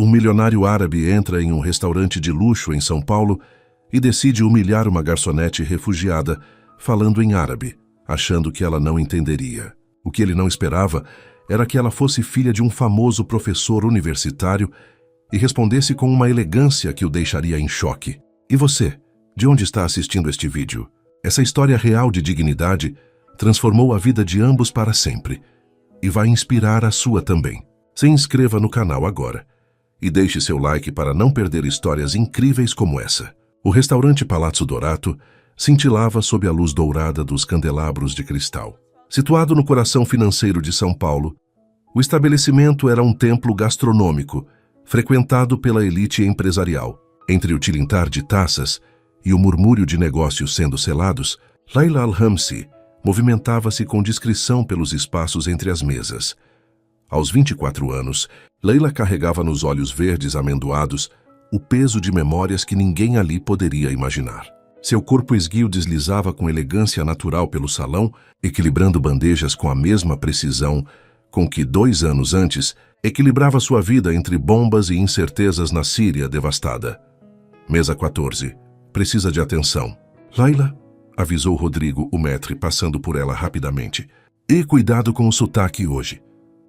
Um milionário árabe entra em um restaurante de luxo em São Paulo e decide humilhar uma garçonete refugiada, falando em árabe, achando que ela não entenderia. O que ele não esperava era que ela fosse filha de um famoso professor universitário e respondesse com uma elegância que o deixaria em choque. E você, de onde está assistindo este vídeo? Essa história real de dignidade transformou a vida de ambos para sempre e vai inspirar a sua também. Se inscreva no canal agora e deixe seu like para não perder histórias incríveis como essa. O restaurante Palazzo Dorato cintilava sob a luz dourada dos candelabros de cristal. Situado no coração financeiro de São Paulo, o estabelecimento era um templo gastronômico, frequentado pela elite empresarial. Entre o tilintar de taças e o murmúrio de negócios sendo selados, Laila Al-Hamsi movimentava-se com discrição pelos espaços entre as mesas. Aos 24 anos, Leila carregava nos olhos verdes amendoados o peso de memórias que ninguém ali poderia imaginar. Seu corpo esguio deslizava com elegância natural pelo salão, equilibrando bandejas com a mesma precisão com que 2 anos antes equilibrava sua vida entre bombas e incertezas na Síria devastada. Mesa 14. Precisa de atenção. Laila, avisou Rodrigo, o maître, passando por ela rapidamente. E cuidado com o sotaque hoje.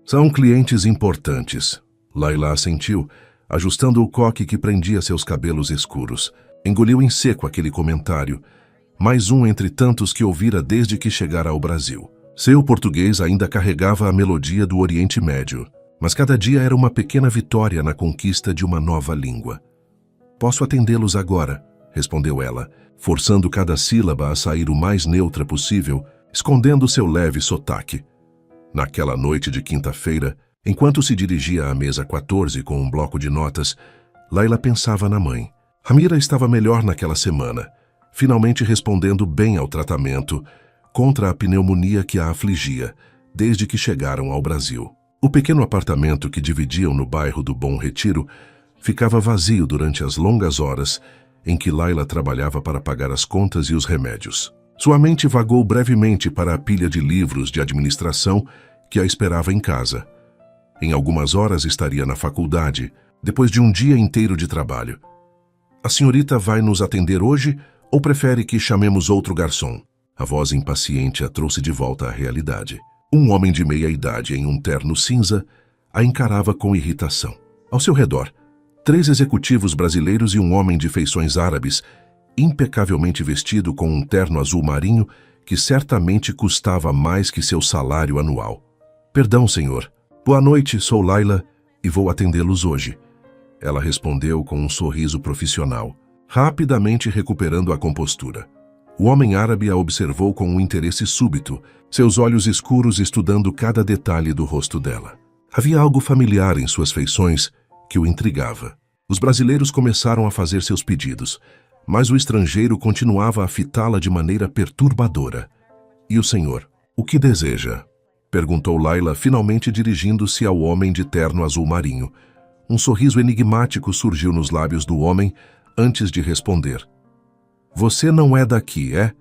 São clientes importantes. Laila assentiu, ajustando o coque que prendia seus cabelos escuros. Engoliu em seco aquele comentário, mais um entre tantos que ouvira desde que chegara ao Brasil. Seu português ainda carregava a melodia do Oriente Médio, mas cada dia era uma pequena vitória na conquista de uma nova língua. Posso atendê-los agora, respondeu ela, forçando cada sílaba a sair o mais neutra possível, escondendo seu leve sotaque. Naquela noite de quinta-feira, enquanto se dirigia à mesa 14 com um bloco de notas, Laila pensava na mãe. Ramira estava melhor naquela semana, finalmente respondendo bem ao tratamento contra a pneumonia que a afligia desde que chegaram ao Brasil. O pequeno apartamento que dividiam no bairro do Bom Retiro ficava vazio durante as longas horas em que Laila trabalhava para pagar as contas e os remédios. Sua mente vagou brevemente para a pilha de livros de administração que a esperava em casa. Em algumas horas estaria na faculdade, depois de um dia inteiro de trabalho. A senhorita vai nos atender hoje ou prefere que chamemos outro garçom? A voz impaciente a trouxe de volta à realidade. Um homem de meia idade em um terno cinza a encarava com irritação. Ao seu redor, 3 executivos brasileiros e um homem de feições árabes, impecavelmente vestido com um terno azul marinho que certamente custava mais que seu salário anual. Perdão, senhor. Boa noite, sou Laila e vou atendê-los hoje. Ela respondeu com um sorriso profissional, rapidamente recuperando a compostura. O homem árabe a observou com um interesse súbito, seus olhos escuros estudando cada detalhe do rosto dela. Havia algo familiar em suas feições que o intrigava. Os brasileiros começaram a fazer seus pedidos, mas o estrangeiro continuava a fitá-la de maneira perturbadora. E o senhor, o que deseja? Perguntou Laila, finalmente dirigindo-se ao homem de terno azul marinho. Um sorriso enigmático surgiu nos lábios do homem antes de responder. Você não é daqui, é?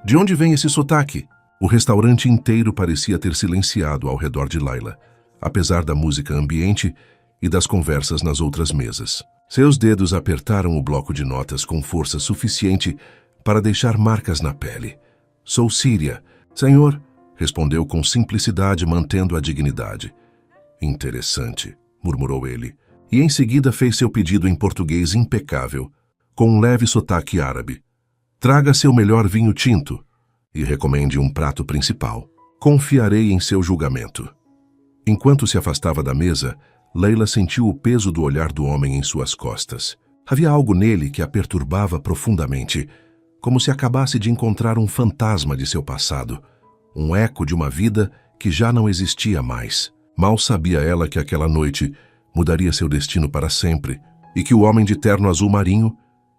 De onde vem esse sotaque? O restaurante inteiro parecia ter silenciado ao redor de Laila, apesar da música ambiente e das conversas nas outras mesas. Seus dedos apertaram o bloco de notas com força suficiente para deixar marcas na pele. Sou síria. Senhor, respondeu com simplicidade, mantendo a dignidade. Interessante, murmurou ele, e em seguida fez seu pedido em português impecável, com um leve sotaque árabe. Traga seu melhor vinho tinto e recomende um prato principal. Confiarei em seu julgamento. Enquanto se afastava da mesa, Leila sentiu o peso do olhar do homem em suas costas. Havia algo nele que a perturbava profundamente, como se acabasse de encontrar um fantasma de seu passado, um eco de uma vida que já não existia mais. Mal sabia ela que aquela noite mudaria seu destino para sempre e que o homem de terno azul marinho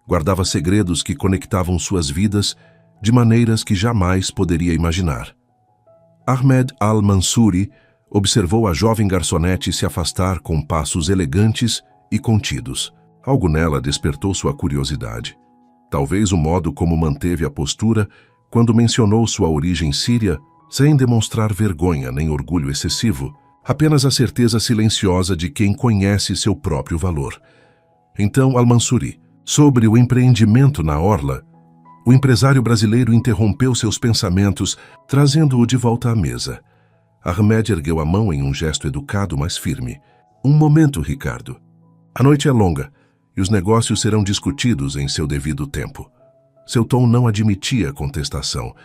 guardava segredos que conectavam suas vidas de maneiras que jamais poderia imaginar. Ahmed Al-Mansouri observou a jovem garçonete se afastar com passos elegantes e contidos. Algo nela despertou sua curiosidade. Talvez o modo como manteve a postura quando mencionou sua origem síria, sem demonstrar vergonha nem orgulho excessivo, apenas a certeza silenciosa de quem conhece seu próprio valor. Então, Al-Mansuri, sobre o empreendimento na orla, o empresário brasileiro interrompeu seus pensamentos, trazendo-o de volta à mesa. Ahmed ergueu a mão em um gesto educado, mas firme. Um momento, Ricardo. A noite é longa e os negócios serão discutidos em seu devido tempo. Seu tom não admitia contestação.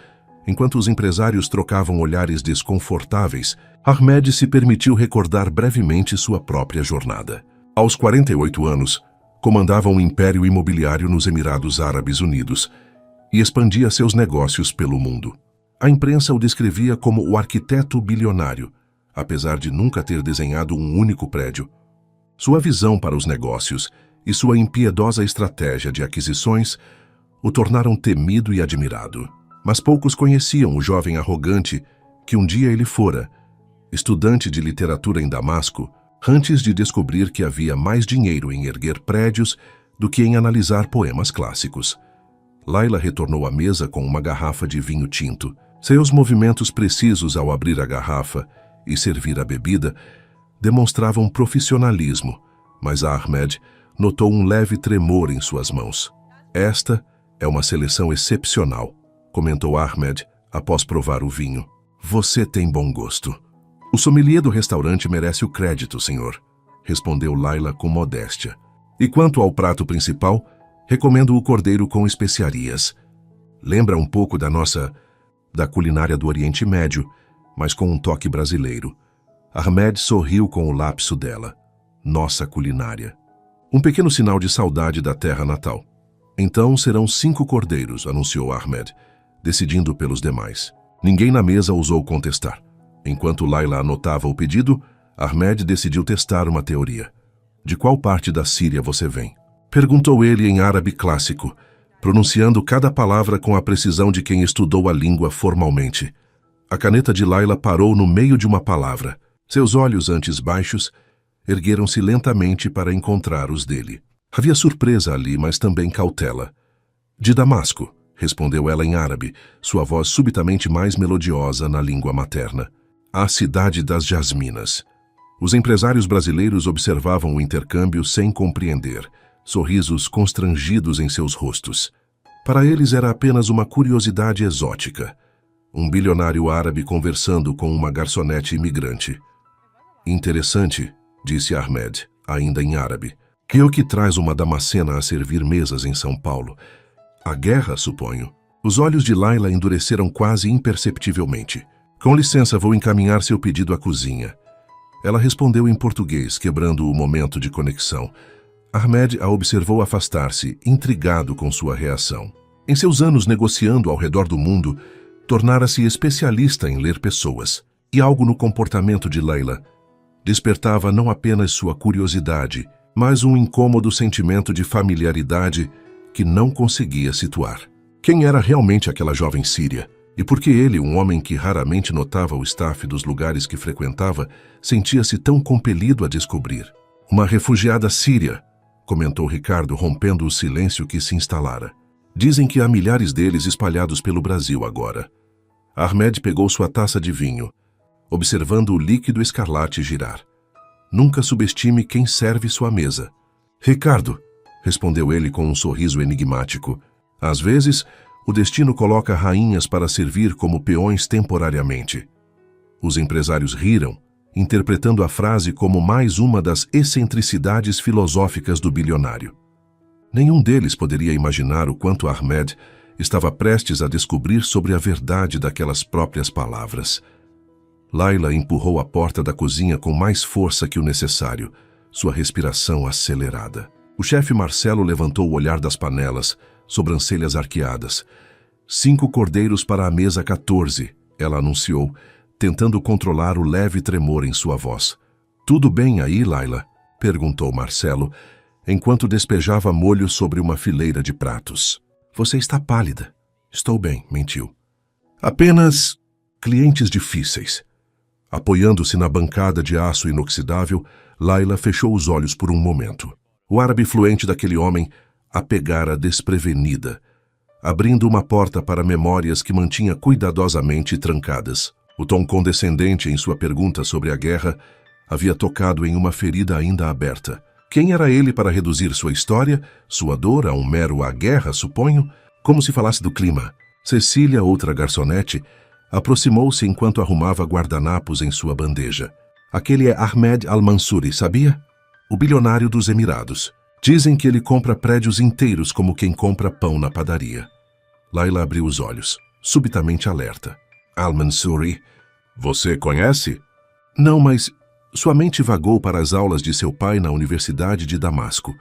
Enquanto os empresários trocavam olhares desconfortáveis, Ahmed se permitiu recordar brevemente sua própria jornada. Aos 48 anos, comandava um império imobiliário nos Emirados Árabes Unidos e expandia seus negócios pelo mundo. A imprensa o descrevia como o arquiteto bilionário, apesar de nunca ter desenhado um único prédio. Sua visão para os negócios e sua impiedosa estratégia de aquisições o tornaram temido e admirado. Mas poucos conheciam o jovem arrogante que um dia ele fora, estudante de literatura em Damasco, antes de descobrir que havia mais dinheiro em erguer prédios do que em analisar poemas clássicos. Laila retornou à mesa com uma garrafa de vinho tinto. Seus movimentos precisos ao abrir a garrafa e servir a bebida demonstravam profissionalismo, mas Ahmed notou um leve tremor em suas mãos. Esta é uma seleção excepcional, comentou Ahmed após provar o vinho. Você tem bom gosto. O sommelier do restaurante merece o crédito, senhor, respondeu Laila com modéstia. E quanto ao prato principal, recomendo o cordeiro com especiarias. Lembra um pouco da culinária do Oriente Médio, mas com um toque brasileiro. Ahmed sorriu com o lapso dela. Nossa culinária. Um pequeno sinal de saudade da terra natal. Então serão 5 cordeiros, anunciou Ahmed, decidindo pelos demais. Ninguém na mesa ousou contestar. Enquanto Laila anotava o pedido, Ahmed decidiu testar uma teoria. De qual parte da Síria você vem? Perguntou ele em árabe clássico, pronunciando cada palavra com a precisão de quem estudou a língua formalmente. A caneta de Laila parou no meio de uma palavra. Seus olhos, antes baixos, ergueram-se lentamente para encontrar os dele. Havia surpresa ali, mas também cautela. De Damasco, respondeu ela em árabe, sua voz subitamente mais melodiosa na língua materna. A cidade das jasminas. Os empresários brasileiros observavam o intercâmbio sem compreender, sorrisos constrangidos em seus rostos. Para eles era apenas uma curiosidade exótica. Um bilionário árabe conversando com uma garçonete imigrante. Interessante, disse Ahmed, ainda em árabe. Que é o que traz uma Damascena a servir mesas em São Paulo? A guerra, suponho. Os olhos de Laila endureceram quase imperceptivelmente. Com licença, vou encaminhar seu pedido à cozinha. Ela respondeu em português, quebrando o momento de conexão. Ahmed a observou afastar-se, intrigado com sua reação. Em seus anos negociando ao redor do mundo, tornara-se especialista em ler pessoas. E algo no comportamento de Laila despertava não apenas sua curiosidade, mas um incômodo sentimento de familiaridade que não conseguia situar. Quem era realmente aquela jovem síria? E por que ele, um homem que raramente notava o staff dos lugares que frequentava, sentia-se tão compelido a descobrir? Uma refugiada síria, comentou Ricardo, rompendo o silêncio que se instalara. Dizem que há milhares deles espalhados pelo Brasil agora. Ahmed pegou sua taça de vinho, observando o líquido escarlate girar. Nunca subestime quem serve sua mesa. Ricardo, respondeu ele com um sorriso enigmático. Às vezes, o destino coloca rainhas para servir como peões temporariamente. Os empresários riram, interpretando a frase como mais uma das excentricidades filosóficas do bilionário. Nenhum deles poderia imaginar o quanto Ahmed estava prestes a descobrir sobre a verdade daquelas próprias palavras. Laila empurrou a porta da cozinha com mais força que o necessário, sua respiração acelerada. O chefe Marcelo levantou o olhar das panelas, sobrancelhas arqueadas. 5 cordeiros para a mesa 14, ela anunciou, tentando controlar o leve tremor em sua voz. Tudo bem aí, Laila? Perguntou Marcelo, enquanto despejava molho sobre uma fileira de pratos. Você está pálida. Estou bem, mentiu. Apenas clientes difíceis. Apoiando-se na bancada de aço inoxidável, Laila fechou os olhos por um momento. O árabe fluente daquele homem a pegara desprevenida, abrindo uma porta para memórias que mantinha cuidadosamente trancadas. O tom condescendente em sua pergunta sobre a guerra havia tocado em uma ferida ainda aberta. Quem era ele para reduzir sua história, sua dor, a um mero "a guerra", suponho? Como se falasse do clima. Cecília, outra garçonete, aproximou-se enquanto arrumava guardanapos em sua bandeja. Aquele é Ahmed Al-Mansouri, sabia? O bilionário dos Emirados. Dizem que ele compra prédios inteiros como quem compra pão na padaria. Layla abriu os olhos, subitamente alerta. Al-Mansouri, você conhece? Não, mas sua mente vagou para as aulas de seu pai na Universidade de Damasco.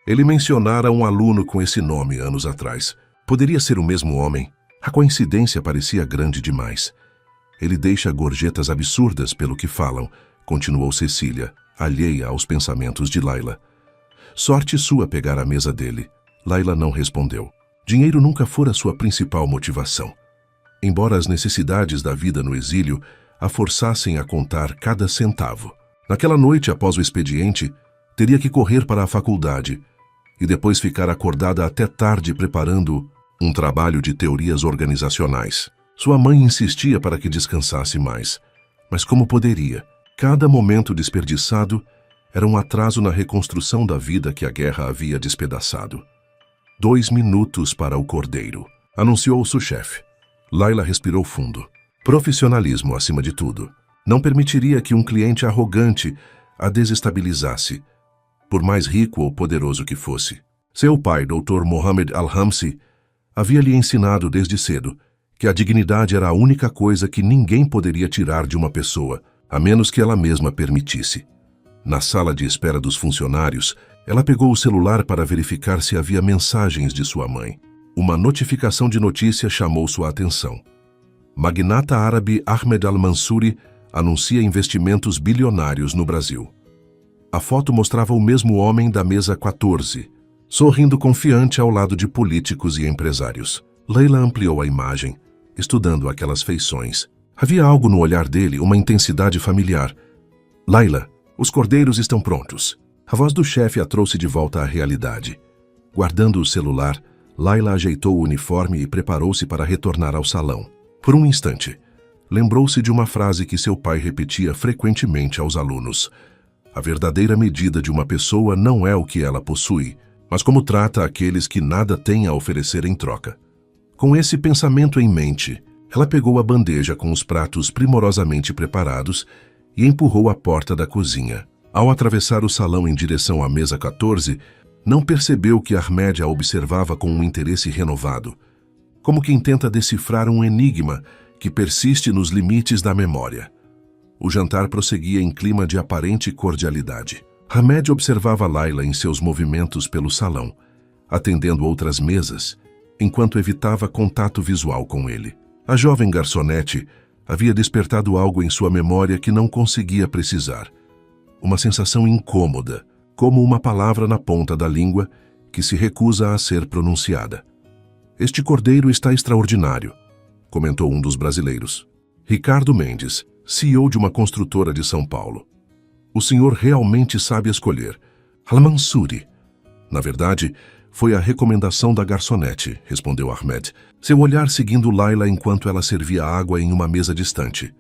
Ele mencionara um aluno com esse nome anos atrás. Poderia ser o mesmo homem. A coincidência parecia grande demais. Ele deixa gorjetas absurdas pelo que falam, continuou Cecília, alheia aos pensamentos de Layla. Sorte sua pegar a mesa dele. Layla não respondeu. Dinheiro nunca fora sua principal motivação. Embora as necessidades da vida no exílio a forçassem a contar cada centavo. Naquela noite, após o expediente, teria que correr para a faculdade e depois ficar acordada até tarde preparando um trabalho de teorias organizacionais. Sua mãe insistia para que descansasse mais. Mas como poderia? Cada momento desperdiçado era um atraso na reconstrução da vida que a guerra havia despedaçado. 2 minutos para o cordeiro, anunciou o sous-chefe. Layla respirou fundo. Profissionalismo acima de tudo. Não permitiria que um cliente arrogante a desestabilizasse, por mais rico ou poderoso que fosse. Seu pai, Dr. Mohammed Al-Hamsi, havia lhe ensinado desde cedo que a dignidade era a única coisa que ninguém poderia tirar de uma pessoa, a menos que ela mesma permitisse. Na sala de espera dos funcionários, ela pegou o celular para verificar se havia mensagens de sua mãe. Uma notificação de notícia chamou sua atenção. Magnata árabe Ahmed Al-Mansouri anuncia investimentos bilionários no Brasil. A foto mostrava o mesmo homem da mesa 14, sorrindo confiante ao lado de políticos e empresários. Layla ampliou a imagem, estudando aquelas feições. Havia algo no olhar dele, uma intensidade familiar. Layla, os cordeiros estão prontos. A voz do chefe a trouxe de volta à realidade. Guardando o celular, Layla ajeitou o uniforme e preparou-se para retornar ao salão. Por um instante, lembrou-se de uma frase que seu pai repetia frequentemente aos alunos. A verdadeira medida de uma pessoa não é o que ela possui, mas como trata aqueles que nada têm a oferecer em troca. Com esse pensamento em mente, ela pegou a bandeja com os pratos primorosamente preparados e empurrou a porta da cozinha. Ao atravessar o salão em direção à mesa 14, não percebeu que Ahmed a observava com um interesse renovado, como quem tenta decifrar um enigma que persiste nos limites da memória. O jantar prosseguia em clima de aparente cordialidade. Ahmed observava Layla em seus movimentos pelo salão, atendendo outras mesas, enquanto evitava contato visual com ele. A jovem garçonete havia despertado algo em sua memória que não conseguia precisar. Uma sensação incômoda, como uma palavra na ponta da língua que se recusa a ser pronunciada. Este cordeiro está extraordinário, comentou um dos brasileiros. Ricardo Mendes, CEO de uma construtora de São Paulo. O senhor realmente sabe escolher. Al-Mansouri. Na verdade, foi a recomendação da garçonete, respondeu Ahmed, seu olhar seguindo Layla enquanto ela servia água em uma mesa distante.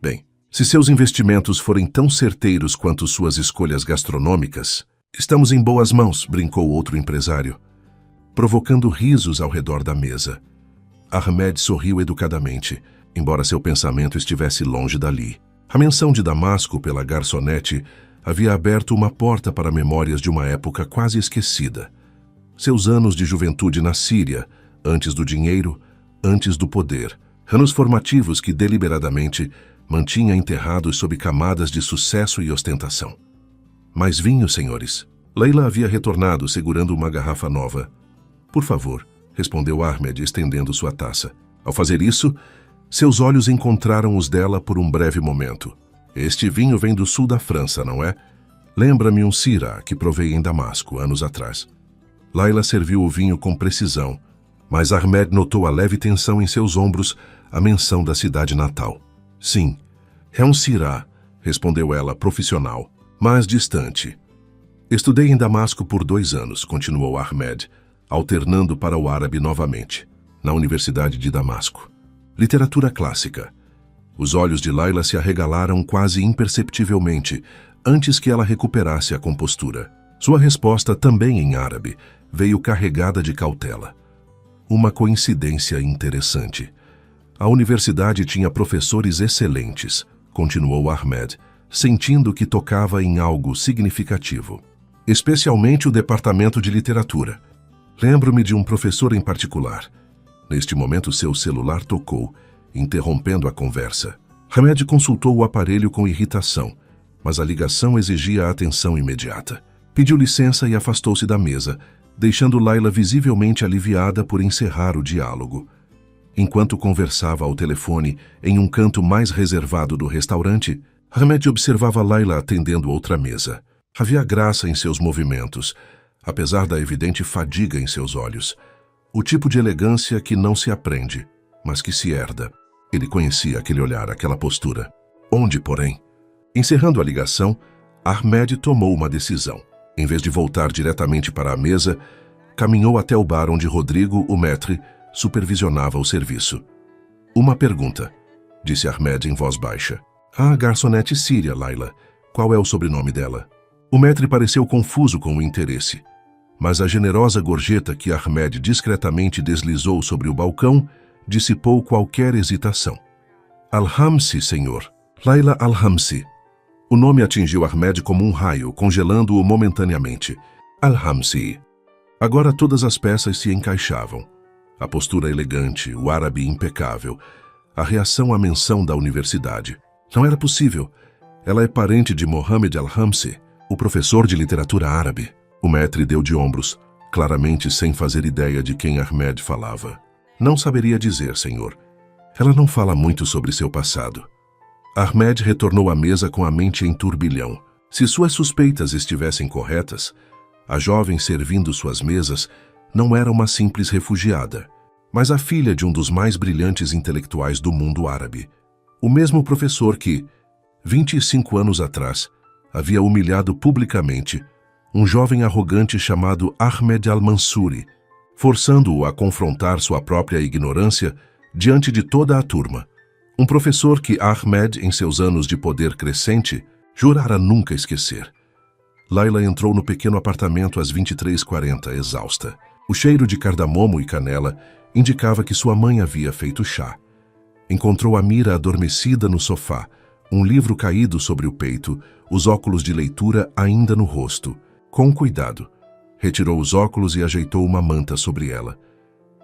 Bem, se seus investimentos forem tão certeiros quanto suas escolhas gastronômicas, estamos em boas mãos, brincou outro empresário, provocando risos ao redor da mesa. Ahmed sorriu educadamente, embora seu pensamento estivesse longe dali. A menção de Damasco pela garçonete havia aberto uma porta para memórias de uma época quase esquecida. Seus anos de juventude na Síria, antes do dinheiro, antes do poder. Anos formativos que deliberadamente mantinha enterrados sob camadas de sucesso e ostentação. Mais vinho, senhores. Layla havia retornado segurando uma garrafa nova. Por favor, respondeu Ahmed, estendendo sua taça. Ao fazer isso, seus olhos encontraram os dela por um breve momento. Este vinho vem do sul da França, não é? Lembra-me um Syrah que provei em Damasco, anos atrás. Layla serviu o vinho com precisão, mas Ahmed notou a leve tensão em seus ombros, a menção da cidade natal. Sim, é um Syrah, respondeu ela, profissional, mas distante. Estudei em Damasco por 2 anos, continuou Ahmed, alternando para o árabe novamente, na Universidade de Damasco. Literatura clássica. Os olhos de Layla se arregalaram quase imperceptivelmente, antes que ela recuperasse a compostura. Sua resposta, também em árabe, veio carregada de cautela. Uma coincidência interessante. A universidade tinha professores excelentes, continuou Ahmed, sentindo que tocava em algo significativo. Especialmente o departamento de literatura. Lembro-me de um professor em particular. Neste momento seu celular tocou, interrompendo a conversa. Ahmed consultou o aparelho com irritação, mas a ligação exigia a atenção imediata. Pediu licença e afastou-se da mesa, deixando Layla visivelmente aliviada por encerrar o diálogo. Enquanto conversava ao telefone, em um canto mais reservado do restaurante, Ahmed observava Layla atendendo outra mesa. Havia graça em seus movimentos, apesar da evidente fadiga em seus olhos. O tipo de elegância que não se aprende, mas que se herda. Ele conhecia aquele olhar, aquela postura. Onde, porém? Encerrando a ligação, Ahmed tomou uma decisão. Em vez de voltar diretamente para a mesa, caminhou até o bar onde Rodrigo, o maître, supervisionava o serviço. Uma pergunta, disse Ahmed em voz baixa. A garçonete síria, Layla. Qual é o sobrenome dela? O maître pareceu confuso com o interesse, mas a generosa gorjeta que Ahmed discretamente deslizou sobre o balcão dissipou qualquer hesitação. Al-Hamsi, senhor. Layla Al-Hamsi. O nome atingiu Ahmed como um raio, congelando-o momentaneamente. Al-Hamsi. Agora todas as peças se encaixavam. A postura elegante, o árabe impecável, a reação à menção da universidade. Não era possível. Ela é parente de Mohammed Al-Hamsi, o professor de literatura árabe. O maître deu de ombros, claramente sem fazer ideia de quem Ahmed falava. Não saberia dizer, senhor. Ela não fala muito sobre seu passado. Ahmed retornou à mesa com a mente em turbilhão. Se suas suspeitas estivessem corretas, a jovem servindo suas mesas não era uma simples refugiada, mas a filha de um dos mais brilhantes intelectuais do mundo árabe. O mesmo professor que, 25 anos atrás, havia humilhado publicamente um jovem arrogante chamado Ahmed Al-Mansuri, forçando-o a confrontar sua própria ignorância diante de toda a turma. Um professor que Ahmed, em seus anos de poder crescente, jurara nunca esquecer. Layla entrou no pequeno apartamento às 23h40, exausta. O cheiro de cardamomo e canela indicava que sua mãe havia feito chá. Encontrou Amira adormecida no sofá, um livro caído sobre o peito, os óculos de leitura ainda no rosto. Com cuidado, retirou os óculos e ajeitou uma manta sobre ela.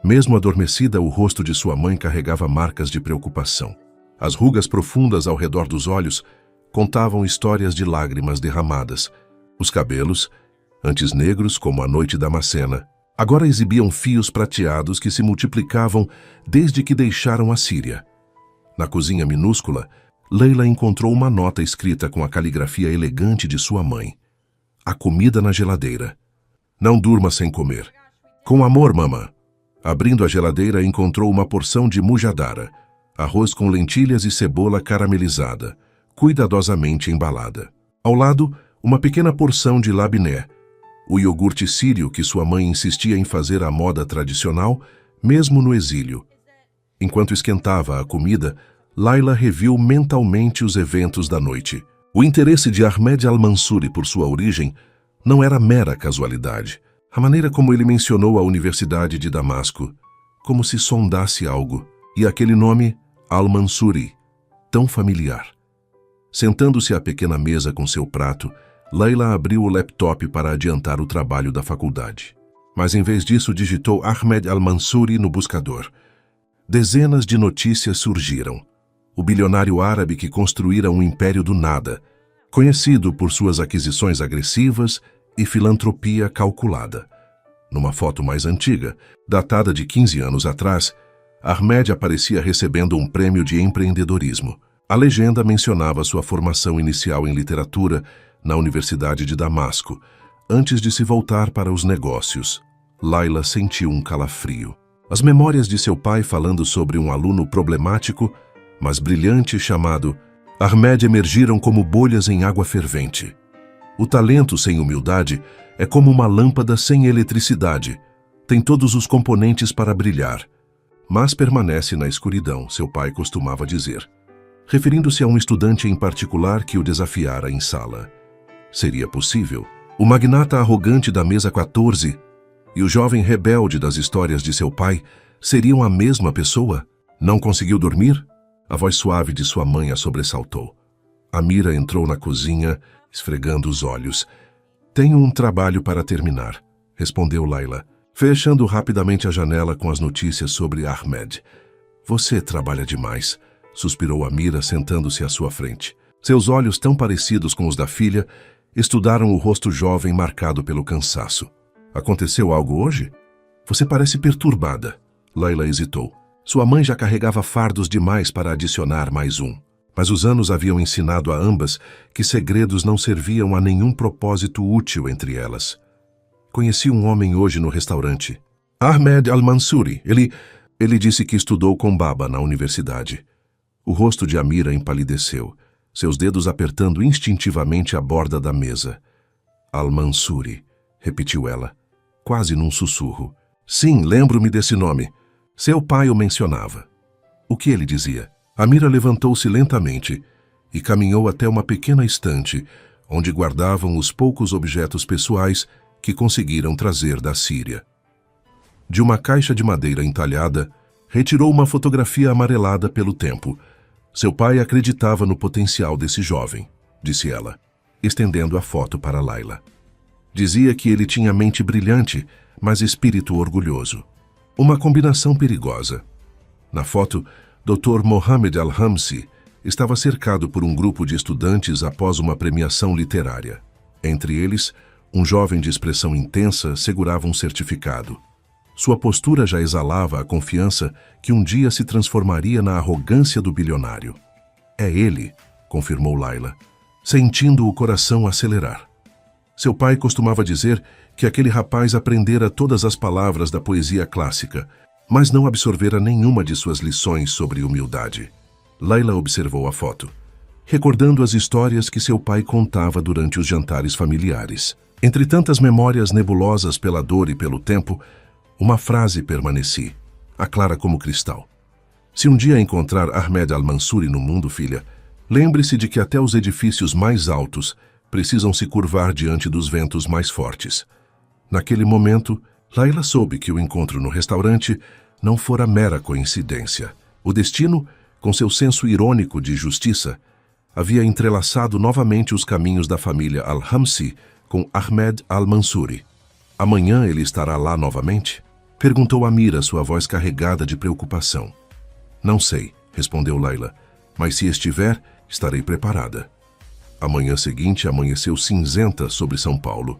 Mesmo adormecida, o rosto de sua mãe carregava marcas de preocupação. As rugas profundas ao redor dos olhos contavam histórias de lágrimas derramadas. Os cabelos, antes negros como a noite damascena, agora exibiam fios prateados que se multiplicavam desde que deixaram a Síria. Na cozinha minúscula, Layla encontrou uma nota escrita com a caligrafia elegante de sua mãe. A comida na geladeira. Não durma sem comer. Com amor, mamã. Abrindo a geladeira, encontrou uma porção de mujadara, arroz com lentilhas e cebola caramelizada, cuidadosamente embalada. Ao lado, uma pequena porção de labiné, o iogurte sírio que sua mãe insistia em fazer à moda tradicional, mesmo no exílio. Enquanto esquentava a comida, Layla reviu mentalmente os eventos da noite. O interesse de Ahmed Al-Mansuri por sua origem não era mera casualidade. A maneira como ele mencionou a Universidade de Damasco, como se sondasse algo, e aquele nome, Al-Mansuri, tão familiar. Sentando-se à pequena mesa com seu prato, Layla abriu o laptop para adiantar o trabalho da faculdade. Mas em vez disso digitou Ahmed Al-Mansuri no buscador. Dezenas de notícias surgiram. O bilionário árabe que construíra um império do nada, conhecido por suas aquisições agressivas e filantropia calculada. Numa foto mais antiga, datada de 15 anos atrás, Ahmed aparecia recebendo um prêmio de empreendedorismo. A legenda mencionava sua formação inicial em literatura na Universidade de Damasco, antes de se voltar para os negócios. Layla sentiu um calafrio. As memórias de seu pai falando sobre um aluno problemático, mas brilhante, chamado Ahmed, emergiram como bolhas em água fervente. O talento sem humildade é como uma lâmpada sem eletricidade. Tem todos os componentes para brilhar, mas permanece na escuridão, seu pai costumava dizer. referindo-se a um estudante em particular que o desafiara em sala. Seria possível? O magnata arrogante da mesa 14 e o jovem rebelde das histórias de seu pai seriam a mesma pessoa? Não conseguiu dormir? A voz suave de sua mãe a sobressaltou. Amira entrou na cozinha, esfregando os olhos. Tenho um trabalho para terminar, respondeu Layla, fechando rapidamente a janela com as notícias sobre Ahmed. Você trabalha demais, suspirou Amira, sentando-se à sua frente. Seus olhos, tão parecidos com os da filha, estudaram o rosto jovem marcado pelo cansaço. Aconteceu algo hoje? Você parece perturbada. Layla hesitou. Sua mãe já carregava fardos demais para adicionar mais um. Mas os anos haviam ensinado a ambas que segredos não serviam a nenhum propósito útil entre elas. Conheci um homem hoje no restaurante. Ahmed Al-Mansouri. Ele disse que estudou com Baba na universidade. O rosto de Amira empalideceu, seus dedos apertando instintivamente a borda da mesa. Al-Mansouri, repetiu ela, quase num sussurro. Sim, lembro-me desse nome. Seu pai o mencionava. O que ele dizia? Amira levantou-se lentamente e caminhou até uma pequena estante onde guardavam os poucos objetos pessoais que conseguiram trazer da Síria. De uma caixa de madeira entalhada, retirou uma fotografia amarelada pelo tempo. Seu pai acreditava no potencial desse jovem, disse ela, estendendo a foto para Layla. Dizia que ele tinha mente brilhante, mas espírito orgulhoso. Uma combinação perigosa. Na foto, Dr. Mohammed Al-Hamsi estava cercado por um grupo de estudantes após uma premiação literária. Entre eles, um jovem de expressão intensa segurava um certificado. Sua postura já exalava a confiança que um dia se transformaria na arrogância do bilionário. É ele, confirmou Layla, sentindo o coração acelerar. Seu pai costumava dizer que aquele rapaz aprendera todas as palavras da poesia clássica, mas não absorvera nenhuma de suas lições sobre humildade. Layla observou a foto, recordando as histórias que seu pai contava durante os jantares familiares. Entre tantas memórias nebulosas pela dor e pelo tempo, uma frase permaneci, clara como cristal. Se um dia encontrar Ahmed Al-Mansouri no mundo, filha, lembre-se de que até os edifícios mais altos precisam se curvar diante dos ventos mais fortes. Naquele momento, Layla soube que o encontro no restaurante não fora mera coincidência. O destino, com seu senso irônico de justiça, havia entrelaçado novamente os caminhos da família Al-Hamsi com Ahmed Al-Mansouri. Amanhã ele estará lá novamente? Perguntou Amira, sua voz carregada de preocupação. Não sei, respondeu Layla, mas se estiver, estarei preparada. A manhã seguinte amanheceu cinzenta sobre São Paulo.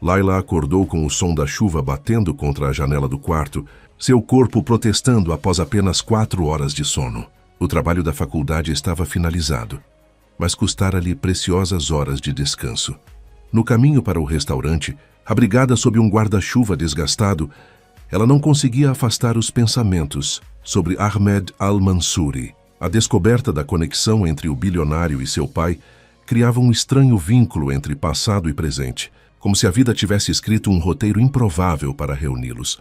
Layla acordou com o som da chuva batendo contra a janela do quarto, seu corpo protestando após apenas 4 horas de sono. O trabalho da faculdade estava finalizado, mas custara-lhe preciosas horas de descanso. No caminho para o restaurante, abrigada sob um guarda-chuva desgastado, ela não conseguia afastar os pensamentos sobre Ahmed Al-Mansouri. A descoberta da conexão entre o bilionário e seu pai criava um estranho vínculo entre passado e presente, como se a vida tivesse escrito um roteiro improvável para reuni-los.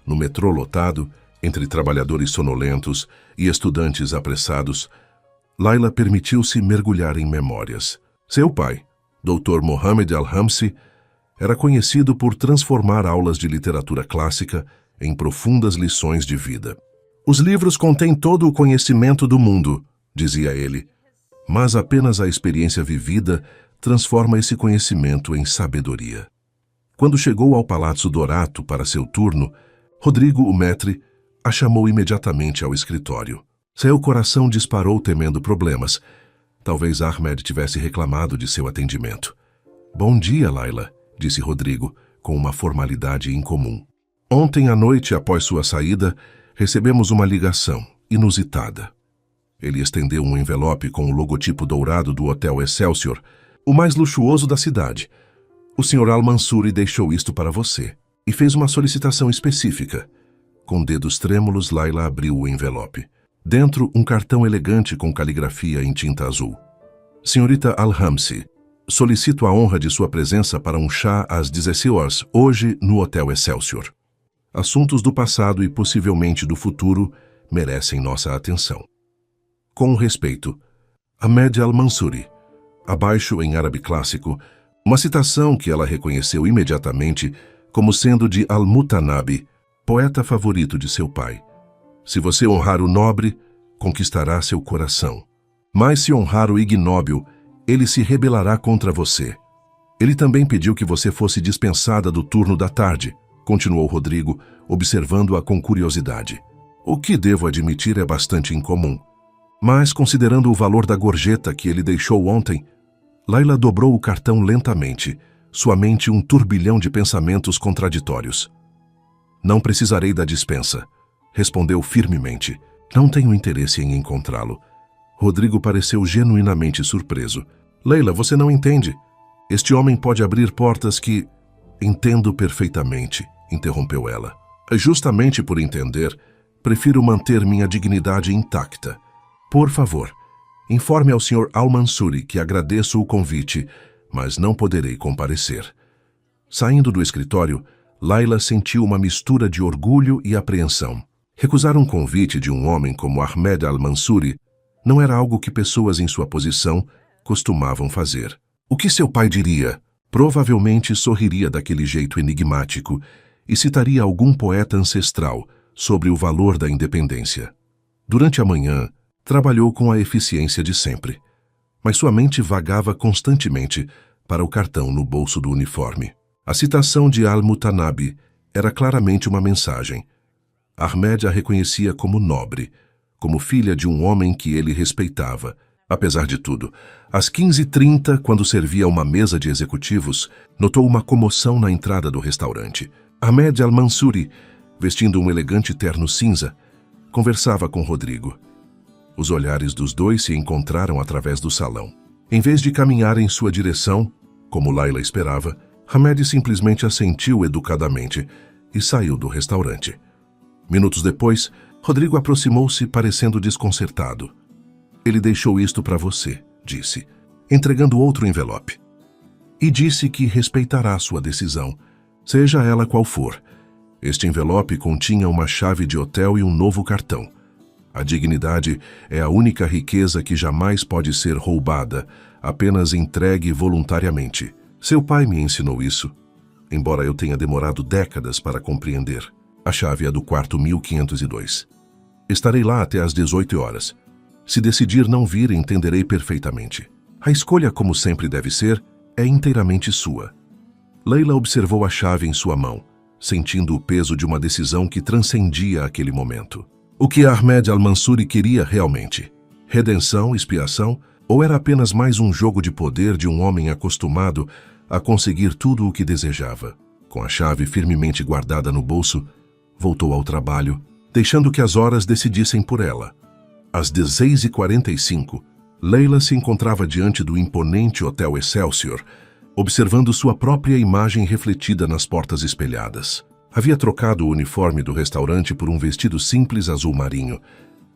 No metrô lotado, entre trabalhadores sonolentos e estudantes apressados, Layla permitiu-se mergulhar em memórias. Seu pai, Dr. Mohammed Al-Hamsi, era conhecido por transformar aulas de literatura clássica em profundas lições de vida. Os livros contêm todo o conhecimento do mundo, dizia ele, mas apenas a experiência vivida transforma esse conhecimento em sabedoria. Quando chegou ao Palazzo Dorato para seu turno, Rodrigo, o maître, a chamou imediatamente ao escritório. Seu coração disparou temendo problemas. Talvez Ahmed tivesse reclamado de seu atendimento. Bom dia, Layla, disse Rodrigo, com uma formalidade incomum. Ontem à noite, após sua saída, recebemos uma ligação inusitada. Ele estendeu um envelope com o logotipo dourado do Hotel Excelsior, o mais luxuoso da cidade. O Sr. Al-Mansouri deixou isto para você e fez uma solicitação específica. Com dedos trêmulos, Layla abriu o envelope. Dentro, um cartão elegante com caligrafia em tinta azul. Senhorita Al-Hamsi, solicito a honra de sua presença para um chá às 16 horas, hoje, no Hotel Excelsior. Assuntos do passado e possivelmente do futuro merecem nossa atenção. Com respeito, Ahmed al-Mansuri. Abaixo, em árabe clássico, uma citação que ela reconheceu imediatamente como sendo de Al-Mutanabi, poeta favorito de seu pai. Se você honrar o nobre, conquistará seu coração. Mas se honrar o ignóbil, ele se rebelará contra você. Ele também pediu que você fosse dispensada do turno da tarde, continuou Rodrigo, observando-a com curiosidade. O que devo admitir é bastante incomum. Mas, considerando o valor da gorjeta que ele deixou ontem, Layla dobrou o cartão lentamente, sua mente um turbilhão de pensamentos contraditórios. Não precisarei da dispensa, respondeu firmemente. Não tenho interesse em encontrá-lo. Rodrigo pareceu genuinamente surpreso. Layla, você não entende. Este homem pode abrir portas que... Entendo perfeitamente, interrompeu ela. Justamente por entender, prefiro manter minha dignidade intacta. Por favor, informe ao Sr. Al-Mansuri que agradeço o convite, mas não poderei comparecer. Saindo do escritório, Layla sentiu uma mistura de orgulho e apreensão. Recusar um convite de um homem como Ahmed al-Mansuri não era algo que pessoas em sua posição costumavam fazer. O que seu pai diria? Provavelmente sorriria daquele jeito enigmático e citaria algum poeta ancestral sobre o valor da independência. Durante a manhã, trabalhou com a eficiência de sempre, mas sua mente vagava constantemente para o cartão no bolso do uniforme. A citação de Al-Mutanabi era claramente uma mensagem. Ahmed a reconhecia como nobre, como filha de um homem que ele respeitava. Apesar de tudo, às 15h30, quando servia uma mesa de executivos, notou uma comoção na entrada do restaurante. Ahmed al-Mansuri, vestindo um elegante terno cinza, conversava com Rodrigo. Os olhares dos dois se encontraram através do salão. Em vez de caminhar em sua direção, como Layla esperava, Ahmed simplesmente assentiu educadamente e saiu do restaurante. Minutos depois, Rodrigo aproximou-se parecendo desconcertado. Ele deixou isto para você, disse, entregando outro envelope. E disse que respeitará sua decisão, seja ela qual for. Este envelope continha uma chave de hotel e um novo cartão. A dignidade é a única riqueza que jamais pode ser roubada, apenas entregue voluntariamente. Seu pai me ensinou isso, embora eu tenha demorado décadas para compreender. A chave é do quarto 1502. Estarei lá até às 18 horas. Se decidir não vir, entenderei perfeitamente. A escolha, como sempre deve ser, é inteiramente sua. Layla observou a chave em sua mão, sentindo o peso de uma decisão que transcendia aquele momento. O que Ahmed al-Mansuri queria realmente? Redenção, expiação, ou era apenas mais um jogo de poder de um homem acostumado a conseguir tudo o que desejava? Com a chave firmemente guardada no bolso, voltou ao trabalho, deixando que as horas decidissem por ela. Às 16h45, Layla se encontrava diante do imponente Hotel Excelsior, observando sua própria imagem refletida nas portas espelhadas. Havia trocado o uniforme do restaurante por um vestido simples azul marinho,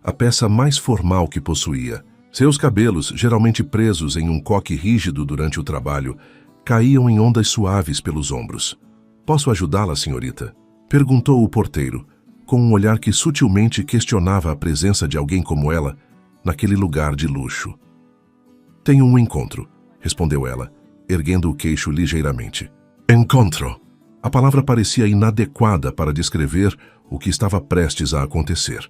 a peça mais formal que possuía. Seus cabelos, geralmente presos em um coque rígido durante o trabalho, caíam em ondas suaves pelos ombros. "Posso ajudá-la, senhorita?" perguntou o porteiro, com um olhar que sutilmente questionava a presença de alguém como ela naquele lugar de luxo. "Tenho um encontro", respondeu ela, erguendo o queixo ligeiramente. "Encontro." A palavra parecia inadequada para descrever o que estava prestes a acontecer.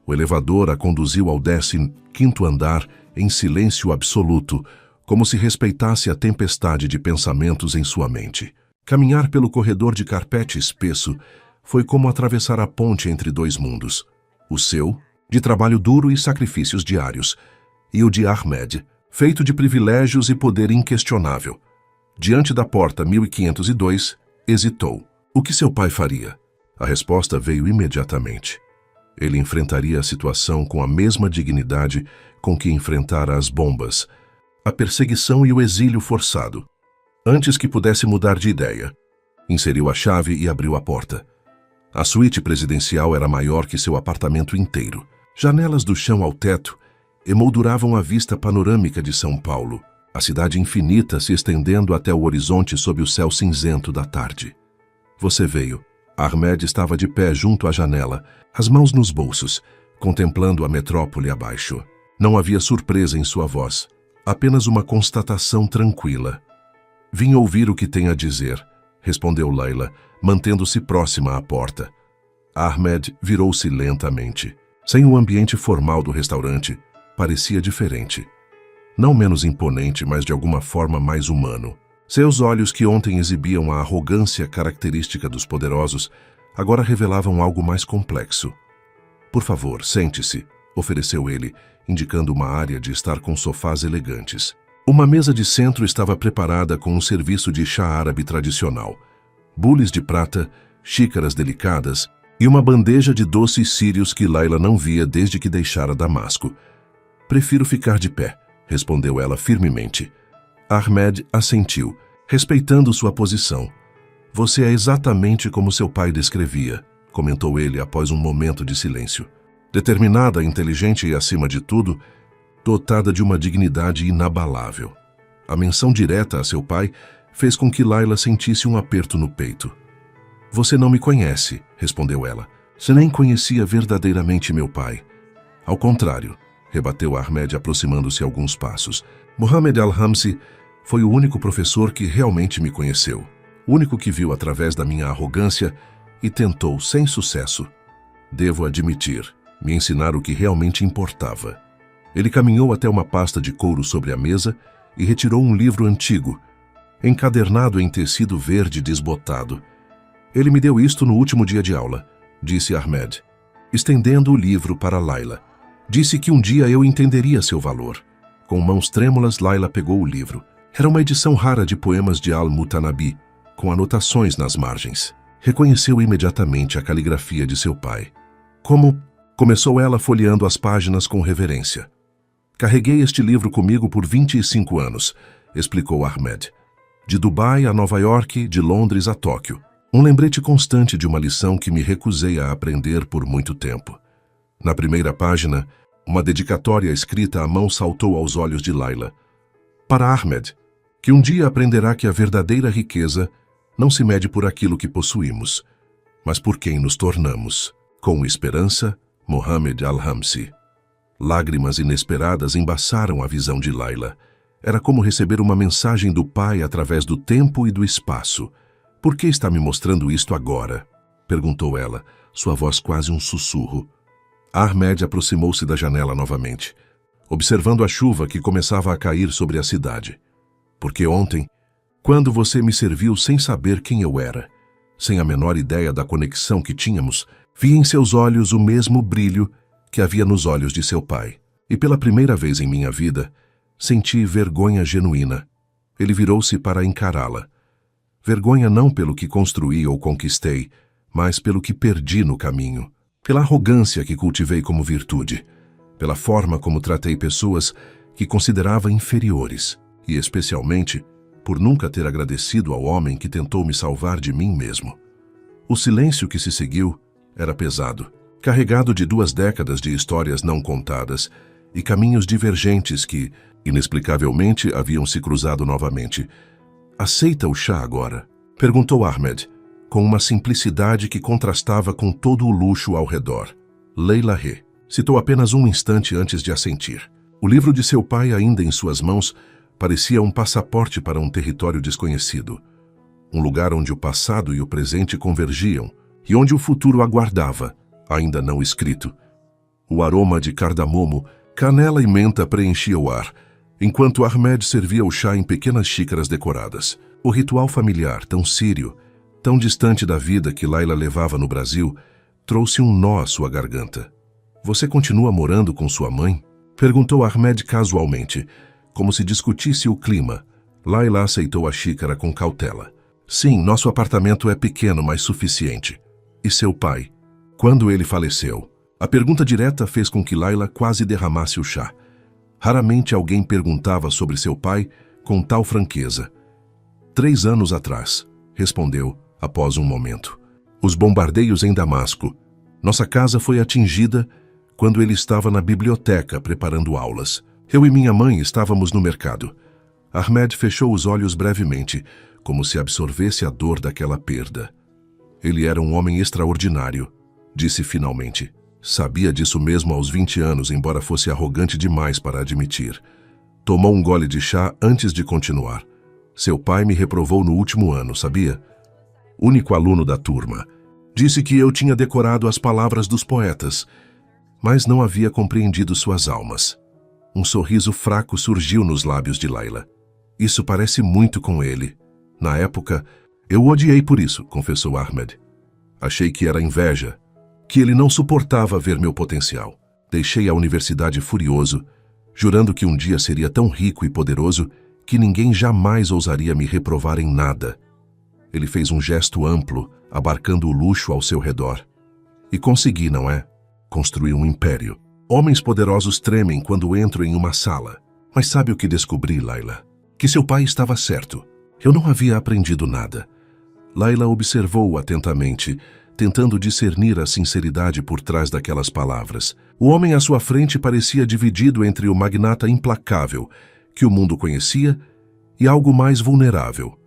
O elevador a conduziu ao 15º andar em silêncio absoluto, como se respeitasse a tempestade de pensamentos em sua mente. Caminhar pelo corredor de carpete espesso foi como atravessar a ponte entre dois mundos. O seu, de trabalho duro e sacrifícios diários, e o de Ahmed, feito de privilégios e poder inquestionável. Diante da porta 1502, hesitou. O que seu pai faria? A resposta veio imediatamente. Ele enfrentaria a situação com a mesma dignidade com que enfrentara as bombas, a perseguição e o exílio forçado. Antes que pudesse mudar de ideia, inseriu a chave e abriu a porta. A suíte presidencial era maior que seu apartamento inteiro. Janelas do chão ao teto emolduravam a vista panorâmica de São Paulo, a cidade infinita se estendendo até o horizonte sob o céu cinzento da tarde. Você veio. Ahmed estava de pé junto à janela, as mãos nos bolsos, contemplando a metrópole abaixo. Não havia surpresa em sua voz, apenas uma constatação tranquila. Vim ouvir o que tem a dizer, respondeu Layla, mantendo-se próxima à porta. Ahmed virou-se lentamente. Sem o ambiente formal do restaurante, parecia diferente. Não menos imponente, mas de alguma forma mais humano. Seus olhos, que ontem exibiam a arrogância característica dos poderosos, agora revelavam algo mais complexo. Por favor, sente-se, ofereceu ele, indicando uma área de estar com sofás elegantes. Uma mesa de centro estava preparada com um serviço de chá árabe tradicional. Bules de prata, xícaras delicadas e uma bandeja de doces sírios que Layla não via desde que deixara Damasco. Prefiro ficar de pé, respondeu ela firmemente. Ahmed assentiu, respeitando sua posição. Você é exatamente como seu pai descrevia, comentou ele após um momento de silêncio. Determinada, inteligente e, acima de tudo, dotada de uma dignidade inabalável. A menção direta a seu pai fez com que Layla sentisse um aperto no peito. Você não me conhece, respondeu ela. Você nem conhecia verdadeiramente meu pai. Ao contrário, rebateu Ahmed, aproximando-se alguns passos. Mohammed Al-Hamsi foi o único professor que realmente me conheceu. O único que viu através da minha arrogância e tentou, sem sucesso, devo admitir, me ensinar o que realmente importava. Ele caminhou até uma pasta de couro sobre a mesa e retirou um livro antigo, encadernado em tecido verde desbotado. Ele me deu isto no último dia de aula, disse Ahmed, estendendo o livro para Layla. Disse que um dia eu entenderia seu valor. Com mãos trêmulas, Layla pegou o livro. Era uma edição rara de poemas de Al-Mutanabi, com anotações nas margens. Reconheceu imediatamente a caligrafia de seu pai. Como? Começou ela folheando as páginas com reverência. Carreguei este livro comigo por 25 anos, explicou Ahmed. De Dubai a Nova York, de Londres a Tóquio. Um lembrete constante de uma lição que me recusei a aprender por muito tempo. Na primeira página, uma dedicatória escrita à mão saltou aos olhos de Layla. Para Ahmed, que um dia aprenderá que a verdadeira riqueza não se mede por aquilo que possuímos, mas por quem nos tornamos. Com esperança, Mohammed Al-Hamsi. Lágrimas inesperadas embaçaram a visão de Layla. Era como receber uma mensagem do pai através do tempo e do espaço. Por que está me mostrando isto agora? Perguntou ela, sua voz quase um sussurro. Ahmed aproximou-se da janela novamente, observando a chuva que começava a cair sobre a cidade. Porque ontem, quando você me serviu sem saber quem eu era, sem a menor ideia da conexão que tínhamos, vi em seus olhos o mesmo brilho que havia nos olhos de seu pai. E pela primeira vez em minha vida, senti vergonha genuína. Ele virou-se para encará-la. Vergonha não pelo que construí ou conquistei, mas pelo que perdi no caminho. Pela arrogância que cultivei como virtude. Pela forma como tratei pessoas que considerava inferiores. E especialmente por nunca ter agradecido ao homem que tentou me salvar de mim mesmo. O silêncio que se seguiu era pesado, carregado de 2 décadas de histórias não contadas e caminhos divergentes que, inexplicavelmente, haviam se cruzado novamente. Aceita o chá agora? Perguntou Ahmed, com uma simplicidade que contrastava com todo o luxo ao redor. Layla citou apenas um instante antes de assentir. O livro de seu pai, ainda em suas mãos, parecia um passaporte para um território desconhecido. Um lugar onde o passado e o presente convergiam e onde o futuro aguardava, ainda não escrito. O aroma de cardamomo, canela e menta preenchia o ar, enquanto Ahmed servia o chá em pequenas xícaras decoradas. O ritual familiar, tão sírio, tão distante da vida que Layla levava no Brasil, trouxe um nó à sua garganta. Você continua morando com sua mãe? Perguntou Ahmed casualmente, como se discutisse o clima. Layla aceitou a xícara com cautela. Sim, nosso apartamento é pequeno, mas suficiente. E seu pai? Quando ele faleceu? A pergunta direta fez com que Layla quase derramasse o chá. Raramente alguém perguntava sobre seu pai com tal franqueza. 3 anos atrás, respondeu, após um momento. Os bombardeios em Damasco. Nossa casa foi atingida quando ele estava na biblioteca preparando aulas. Eu e minha mãe estávamos no mercado. Ahmed fechou os olhos brevemente, como se absorvesse a dor daquela perda. Ele era um homem extraordinário, disse finalmente. Sabia disso mesmo aos 20 anos, embora fosse arrogante demais para admitir. Tomou um gole de chá antes de continuar. Seu pai me reprovou no último ano, sabia? Único aluno da turma. Disse que eu tinha decorado as palavras dos poetas, mas não havia compreendido suas almas. Um sorriso fraco surgiu nos lábios de Layla. Isso parece muito com ele. Na época, eu o odiei por isso, confessou Ahmed. Achei que era inveja, que ele não suportava ver meu potencial. Deixei a universidade furioso, jurando que um dia seria tão rico e poderoso que ninguém jamais ousaria me reprovar em nada. Ele fez um gesto amplo, abarcando o luxo ao seu redor. E consegui, não é? Construir um império. Homens poderosos tremem quando entram em uma sala. Mas sabe o que descobri, Layla? Que seu pai estava certo. Eu não havia aprendido nada. Layla observou-o atentamente, tentando discernir a sinceridade por trás daquelas palavras. O homem à sua frente parecia dividido entre o magnata implacável, que o mundo conhecia, e algo mais vulnerável,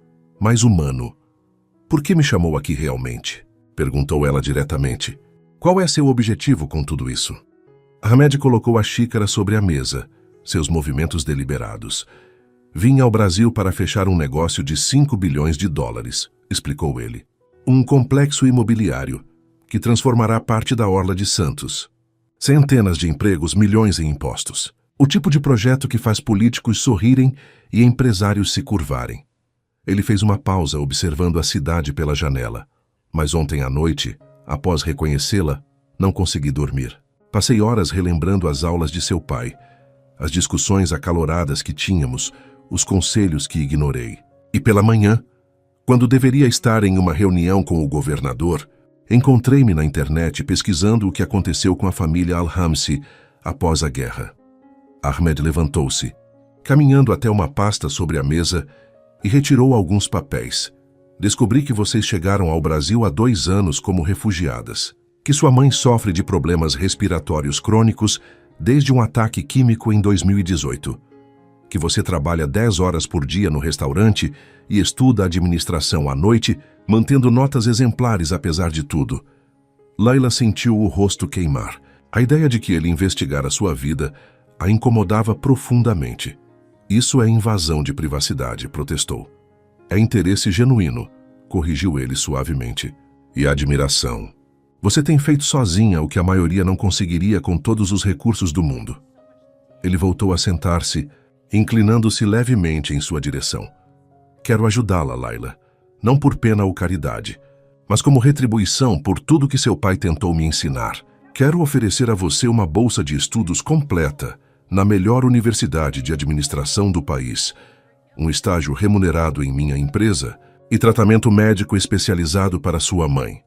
mais humano. Por que me chamou aqui realmente? Perguntou ela diretamente. Qual é seu objetivo com tudo isso? Ahmed colocou a xícara sobre a mesa, seus movimentos deliberados. Vim ao Brasil para fechar um negócio de 5 bilhões de dólares, explicou ele. Um complexo imobiliário que transformará parte da Orla de Santos. Centenas de empregos, milhões em impostos. O tipo de projeto que faz políticos sorrirem e empresários se curvarem. Ele fez uma pausa observando a cidade pela janela. Mas ontem à noite, após reconhecê-la, não consegui dormir. Passei horas relembrando as aulas de seu pai, as discussões acaloradas que tínhamos, os conselhos que ignorei. E pela manhã, quando deveria estar em uma reunião com o governador, encontrei-me na internet pesquisando o que aconteceu com a família Al-Hamsi após a guerra. Ahmed levantou-se, caminhando até uma pasta sobre a mesa e retirou alguns papéis. Descobri que vocês chegaram ao Brasil há 2 anos como refugiadas, que sua mãe sofre de problemas respiratórios crônicos desde um ataque químico em 2018, que você trabalha 10 horas por dia no restaurante e estuda administração à noite, mantendo notas exemplares apesar de tudo. Layla sentiu o rosto queimar. A ideia de que ele investigara sua vida a incomodava profundamente. Isso é invasão de privacidade, protestou. É interesse genuíno, corrigiu ele suavemente. E admiração. Você tem feito sozinha o que a maioria não conseguiria com todos os recursos do mundo. Ele voltou a sentar-se, inclinando-se levemente em sua direção. Quero ajudá-la, Layla, não por pena ou caridade, mas como retribuição por tudo que seu pai tentou me ensinar. Quero oferecer a você uma bolsa de estudos completa na melhor universidade de administração do país, um estágio remunerado em minha empresa e tratamento médico especializado para sua mãe.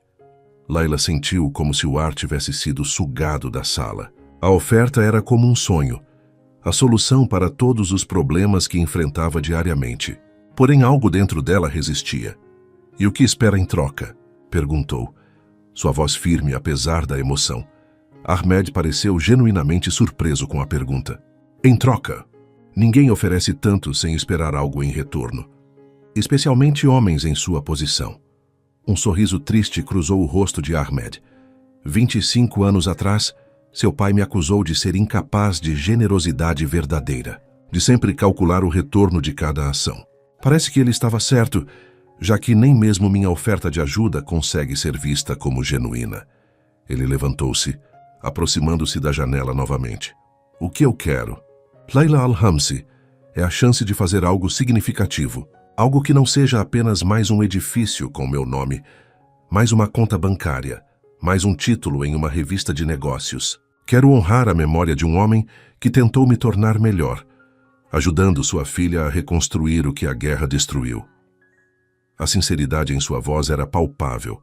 Layla sentiu como se o ar tivesse sido sugado da sala. A oferta era como um sonho, a solução para todos os problemas que enfrentava diariamente. Porém, algo dentro dela resistia. E o que espera em troca? Perguntou, sua voz firme apesar da emoção. Ahmed pareceu genuinamente surpreso com a pergunta. Em troca, ninguém oferece tanto sem esperar algo em retorno. Especialmente homens em sua posição. Um sorriso triste cruzou o rosto de Ahmed. 25 anos atrás, seu pai me acusou de ser incapaz de generosidade verdadeira, de sempre calcular o retorno de cada ação. Parece que ele estava certo, já que nem mesmo minha oferta de ajuda consegue ser vista como genuína. Ele levantou-se, aproximando-se da janela novamente. O que eu quero? Layla Al-Hamsi é a chance de fazer algo significativo, algo que não seja apenas mais um edifício com meu nome, mais uma conta bancária, mais um título em uma revista de negócios. Quero honrar a memória de um homem que tentou me tornar melhor, ajudando sua filha a reconstruir o que a guerra destruiu. A sinceridade em sua voz era palpável,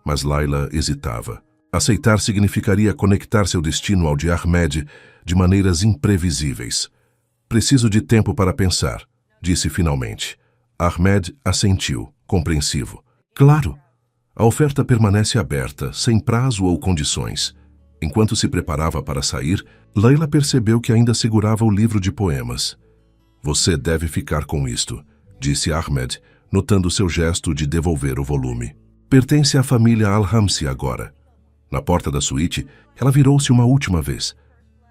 mas Layla hesitava. Aceitar significaria conectar seu destino ao de Ahmed de maneiras imprevisíveis. Preciso de tempo para pensar, disse finalmente. Ahmed assentiu, compreensivo. Claro. A oferta permanece aberta, sem prazo ou condições. Enquanto se preparava para sair, Layla percebeu que ainda segurava o livro de poemas. Você deve ficar com isto, disse Ahmed, notando seu gesto de devolver o volume. Pertence à família Al-Hamsi agora. Na porta da suíte, ela virou-se uma última vez.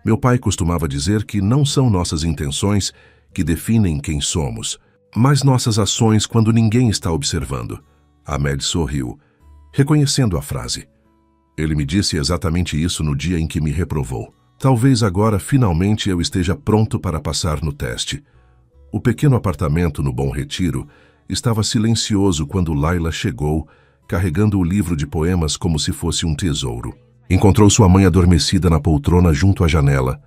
Meu pai costumava dizer que não são nossas intenções que definem quem somos, mas nossas ações quando ninguém está observando. Ahmed sorriu, reconhecendo a frase. Ele me disse exatamente isso no dia em que me reprovou. Talvez agora, finalmente, eu esteja pronto para passar no teste. O pequeno apartamento no Bom Retiro estava silencioso quando Layla chegou, carregando o livro de poemas como se fosse um tesouro. Encontrou sua mãe adormecida na poltrona junto à janela,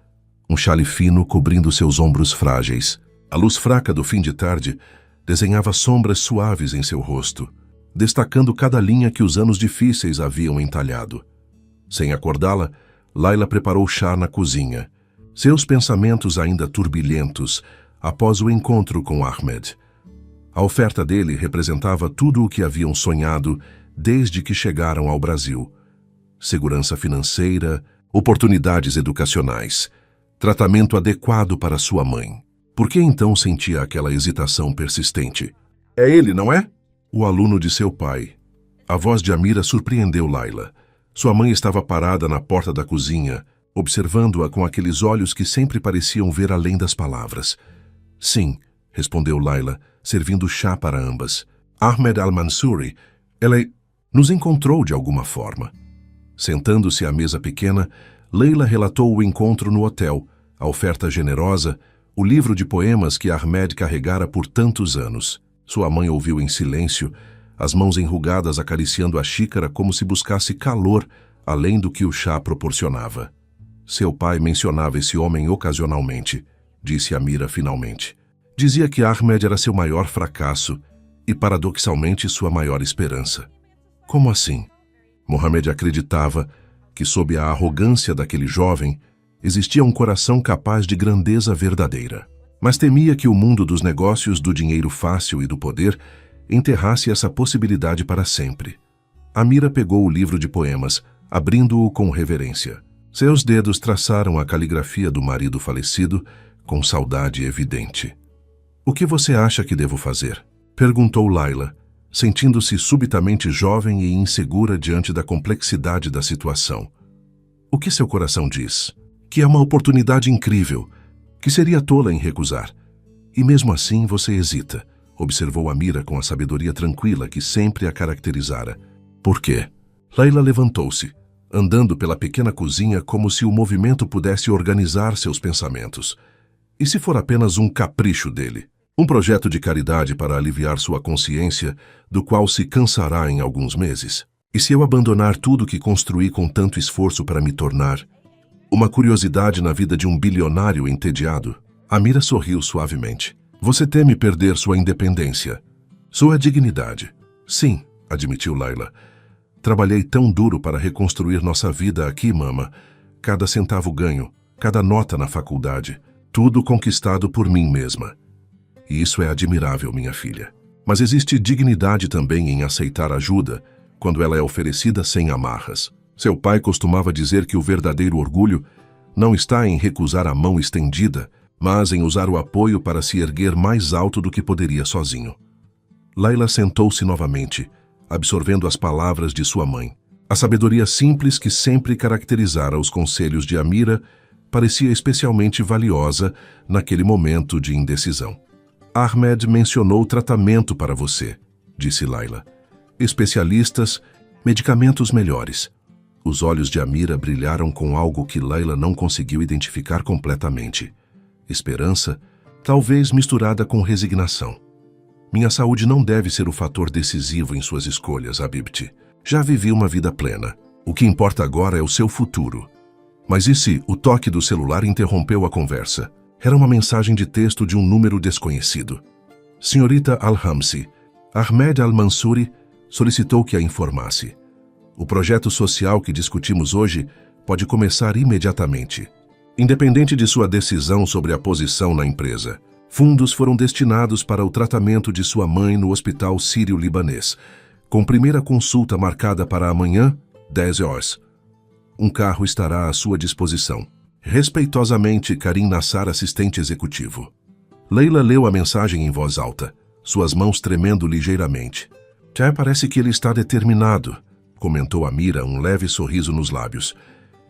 um xale fino cobrindo seus ombros frágeis. A luz fraca do fim de tarde desenhava sombras suaves em seu rosto, destacando cada linha que os anos difíceis haviam entalhado. Sem acordá-la, Layla preparou chá na cozinha, seus pensamentos ainda turbilhentos após o encontro com Ahmed. A oferta dele representava tudo o que haviam sonhado desde que chegaram ao Brasil. Segurança financeira, oportunidades educacionais, tratamento adequado para sua mãe. Por que então sentia aquela hesitação persistente? É ele, não é? O aluno de seu pai. A voz de Amira surpreendeu Layla. Sua mãe estava parada na porta da cozinha, observando-a com aqueles olhos que sempre pareciam ver além das palavras. Sim, respondeu Layla, servindo chá para ambas. Ahmed Al-Mansouri, ela nos encontrou de alguma forma. Sentando-se à mesa pequena, Layla relatou o encontro no hotel, a oferta generosa, o livro de poemas que Ahmed carregara por tantos anos. Sua mãe ouviu em silêncio, as mãos enrugadas acariciando a xícara como se buscasse calor, além do que o chá proporcionava. Seu pai mencionava esse homem ocasionalmente, disse Amira finalmente. Dizia que Ahmed era seu maior fracasso e, paradoxalmente, sua maior esperança. Como assim? Mohamed acreditava que, sob a arrogância daquele jovem, existia um coração capaz de grandeza verdadeira. Mas temia que o mundo dos negócios, do dinheiro fácil e do poder enterrasse essa possibilidade para sempre. Amira pegou o livro de poemas, abrindo-o com reverência. Seus dedos traçaram a caligrafia do marido falecido com saudade evidente. O que você acha que devo fazer? Perguntou Layla, sentindo-se subitamente jovem e insegura diante da complexidade da situação. O que seu coração diz? Que é uma oportunidade incrível, que seria tola em recusar. E mesmo assim você hesita, observou Amira com a sabedoria tranquila que sempre a caracterizara. Por quê? Layla levantou-se, andando pela pequena cozinha como se o movimento pudesse organizar seus pensamentos. E se for apenas um capricho dele? Um projeto de caridade para aliviar sua consciência, do qual se cansará em alguns meses? E se eu abandonar tudo que construí com tanto esforço para me tornar uma curiosidade na vida de um bilionário entediado? Amira sorriu suavemente. Você teme perder sua independência, sua dignidade. Sim, admitiu Layla. Trabalhei tão duro para reconstruir nossa vida aqui, mama. Cada centavo ganho, cada nota na faculdade, tudo conquistado por mim mesma. E isso é admirável, minha filha. Mas existe dignidade também em aceitar ajuda, quando ela é oferecida sem amarras. Seu pai costumava dizer que o verdadeiro orgulho não está em recusar a mão estendida, mas em usar o apoio para se erguer mais alto do que poderia sozinho. Layla sentou-se novamente, absorvendo as palavras de sua mãe. A sabedoria simples que sempre caracterizara os conselhos de Amira parecia especialmente valiosa naquele momento de indecisão. Ahmed mencionou tratamento para você, disse Layla. Especialistas, medicamentos melhores. Os olhos de Amira brilharam com algo que Layla não conseguiu identificar completamente. Esperança, talvez misturada com resignação. Minha saúde não deve ser o fator decisivo em suas escolhas, Habibti. Já vivi uma vida plena. O que importa agora é o seu futuro. Mas e se o toque do celular interrompeu a conversa? Era uma mensagem de texto de um número desconhecido. Senhorita Al-Hamsi, Ahmed Al-Mansouri solicitou que a informasse. O projeto social que discutimos hoje pode começar imediatamente. Independente de sua decisão sobre a posição na empresa, fundos foram destinados para o tratamento de sua mãe no Hospital Sírio-Libanês, com primeira consulta marcada para amanhã, 10 horas. Um carro estará à sua disposição. Respeitosamente, Karim Nassar, assistente executivo. Layla leu a mensagem em voz alta, suas mãos tremendo ligeiramente. Parece que ele está determinado. comentou Amira, um leve sorriso nos lábios.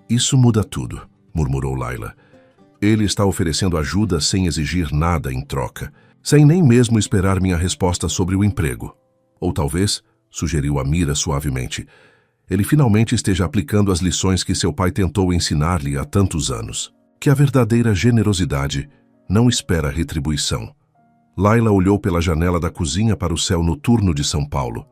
Isso muda tudo, murmurou Layla. Ele está oferecendo ajuda sem exigir nada em troca, sem nem mesmo esperar minha resposta sobre o emprego. Ou talvez, sugeriu Amira suavemente, ele finalmente esteja aplicando as lições que seu pai tentou ensinar-lhe há tantos anos. Que a verdadeira generosidade não espera retribuição. Layla olhou pela janela da cozinha para o céu noturno de São Paulo.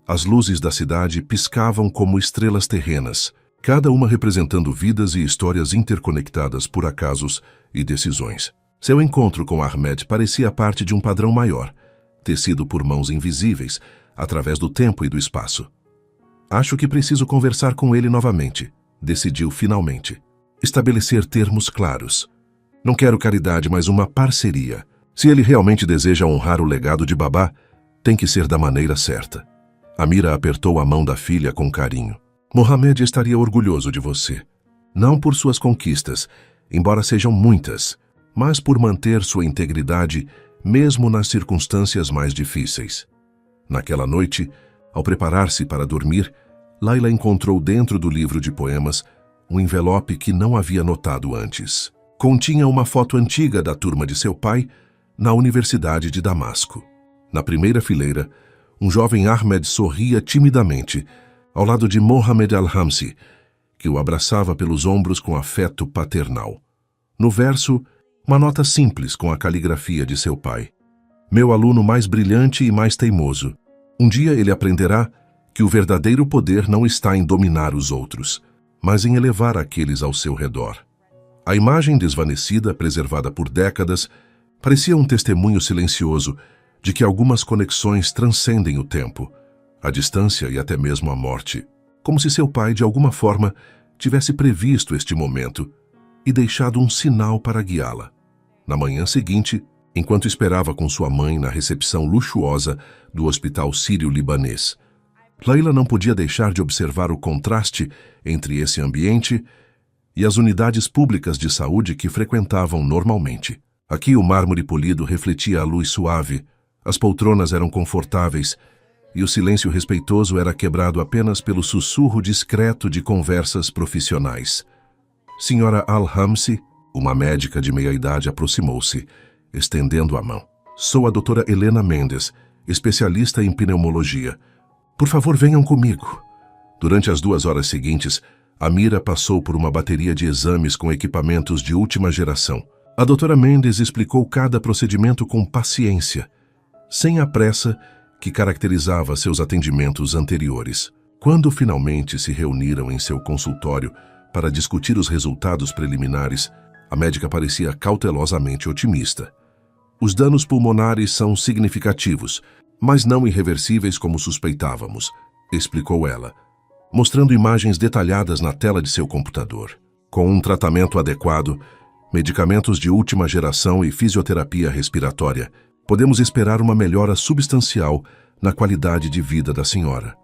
As luzes da cidade piscavam como estrelas terrenas, cada uma representando vidas e histórias interconectadas por acasos e decisões. Seu encontro com Ahmed parecia parte de um padrão maior, tecido por mãos invisíveis, através do tempo e do espaço. Acho que preciso conversar com ele novamente, decidiu finalmente. Estabelecer termos claros. Não quero caridade, mas uma parceria. Se ele realmente deseja honrar o legado de Babá, tem que ser da maneira certa. Amira apertou a mão da filha com carinho. Mohamed estaria orgulhoso de você. Não por suas conquistas, embora sejam muitas, mas por manter sua integridade mesmo nas circunstâncias mais difíceis. Naquela noite, ao preparar-se para dormir, Layla encontrou dentro do livro de poemas um envelope que não havia notado antes. Continha uma foto antiga da turma de seu pai na Universidade de Damasco. Na primeira fileira, um jovem Ahmed sorria timidamente ao lado de Mohamed Al-Hamsi, que o abraçava pelos ombros com afeto paternal. No verso, uma nota simples com a caligrafia de seu pai. Meu aluno mais brilhante e mais teimoso. Um dia ele aprenderá que o verdadeiro poder não está em dominar os outros, mas em elevar aqueles ao seu redor. A imagem desvanecida, preservada por décadas, parecia um testemunho silencioso de que algumas conexões transcendem o tempo, a distância e até mesmo a morte, como se seu pai, de alguma forma, tivesse previsto este momento e deixado um sinal para guiá-la. Na manhã seguinte, enquanto esperava com sua mãe na recepção luxuosa do Hospital Sírio-Libanês, Layla não podia deixar de observar o contraste entre esse ambiente e as unidades públicas de saúde que frequentavam normalmente. Aqui o mármore polido refletia a luz suave, as poltronas eram confortáveis e o silêncio respeitoso era quebrado apenas pelo sussurro discreto de conversas profissionais. Senhora Al-Hamsi, uma médica de meia-idade, aproximou-se, estendendo a mão. Sou a doutora Helena Mendes, especialista em pneumologia. Por favor, venham comigo. Durante as 2 horas seguintes, Amira passou por uma bateria de exames com equipamentos de última geração. A doutora Mendes explicou cada procedimento com paciência, sem a pressa que caracterizava seus atendimentos anteriores. Quando finalmente se reuniram em seu consultório para discutir os resultados preliminares, a médica parecia cautelosamente otimista. Os danos pulmonares são significativos, mas não irreversíveis como suspeitávamos, explicou ela, mostrando imagens detalhadas na tela de seu computador. Com um tratamento adequado, medicamentos de última geração e fisioterapia respiratória, podemos esperar uma melhora substancial na qualidade de vida da senhora.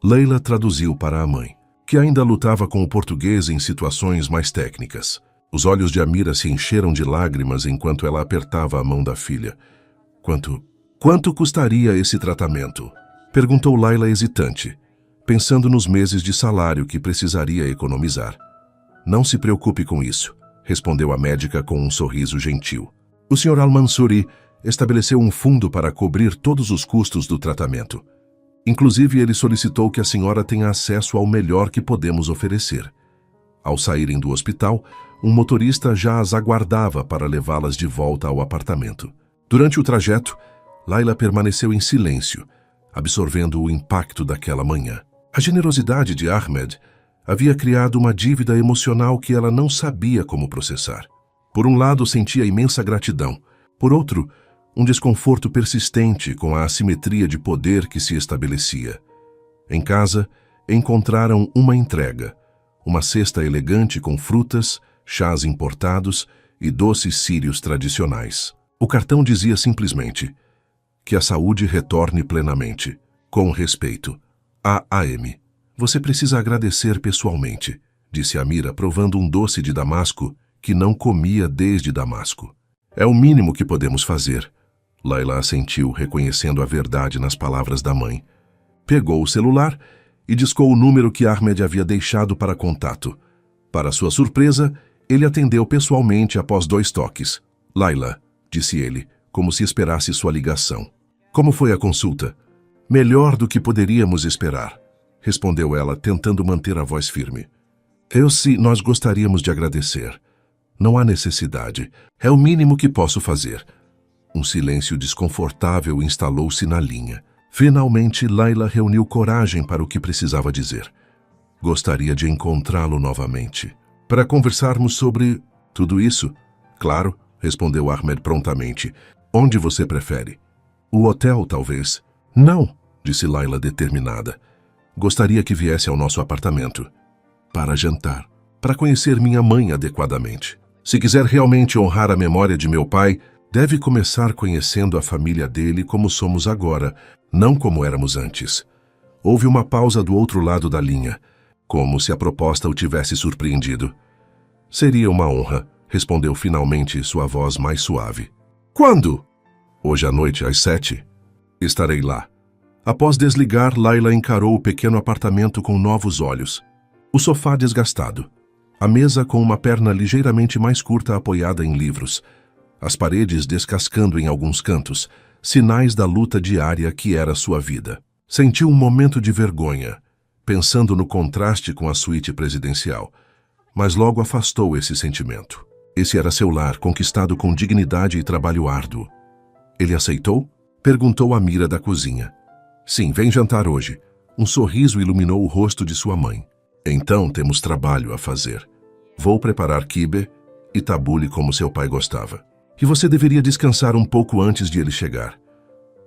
Layla traduziu para a mãe, que ainda lutava com o português em situações mais técnicas. Os olhos de Amira se encheram de lágrimas enquanto ela apertava a mão da filha. Quanto custaria esse tratamento? Perguntou Layla hesitante, pensando nos meses de salário que precisaria economizar. Não se preocupe com isso, respondeu a médica com um sorriso gentil. O Sr. Al-Mansuri estabeleceu um fundo para cobrir todos os custos do tratamento. Inclusive, ele solicitou que a senhora tenha acesso ao melhor que podemos oferecer. Ao saírem do hospital, um motorista já as aguardava para levá-las de volta ao apartamento. Durante o trajeto, Layla permaneceu em silêncio, absorvendo o impacto daquela manhã. A generosidade de Ahmed havia criado uma dívida emocional que ela não sabia como processar. Por um lado, sentia imensa gratidão. Por outro, um desconforto persistente com a assimetria de poder que se estabelecia. Em casa, encontraram uma entrega, uma cesta elegante com frutas, chás importados e doces sírios tradicionais. O cartão dizia simplesmente: que a saúde retorne plenamente, com respeito. A.A.M. Você precisa agradecer pessoalmente, disse Amira, provando um doce de Damasco que não comia desde Damasco. É o mínimo que podemos fazer. Layla assentiu, reconhecendo a verdade nas palavras da mãe. Pegou o celular e discou o número que Ahmed havia deixado para contato. Para sua surpresa, ele atendeu pessoalmente após 2 toques. Layla, disse ele, como se esperasse sua ligação. Como foi a consulta? Melhor do que poderíamos esperar, respondeu ela, tentando manter a voz firme. Nós gostaríamos de agradecer. Não há necessidade. É o mínimo que posso fazer. Um silêncio desconfortável instalou-se na linha. Finalmente, Layla reuniu coragem para o que precisava dizer. Gostaria de encontrá-lo novamente. Para conversarmos sobre tudo isso? Claro, respondeu Ahmed prontamente. Onde você prefere? O hotel, talvez. Não, disse Layla determinada. Gostaria que viesse ao nosso apartamento. Para jantar. Para conhecer minha mãe adequadamente. Se quiser realmente honrar a memória de meu pai, deve começar conhecendo a família dele como somos agora, não como éramos antes. Houve uma pausa do outro lado da linha, como se a proposta o tivesse surpreendido. Seria uma honra, respondeu finalmente sua voz mais suave. Quando? Hoje à noite, às 7. Estarei lá. Após desligar, Layla encarou o pequeno apartamento com novos olhos. O sofá desgastado. A mesa com uma perna ligeiramente mais curta apoiada em livros. As paredes descascando em alguns cantos, sinais da luta diária que era sua vida. Sentiu um momento de vergonha, pensando no contraste com a suíte presidencial, mas logo afastou esse sentimento. Esse era seu lar, conquistado com dignidade e trabalho árduo. Ele aceitou? Perguntou Amira da cozinha. Sim, vem jantar hoje. Um sorriso iluminou o rosto de sua mãe. Então temos trabalho a fazer. Vou preparar quibe e tabule como seu pai gostava. E você deveria descansar um pouco antes de ele chegar.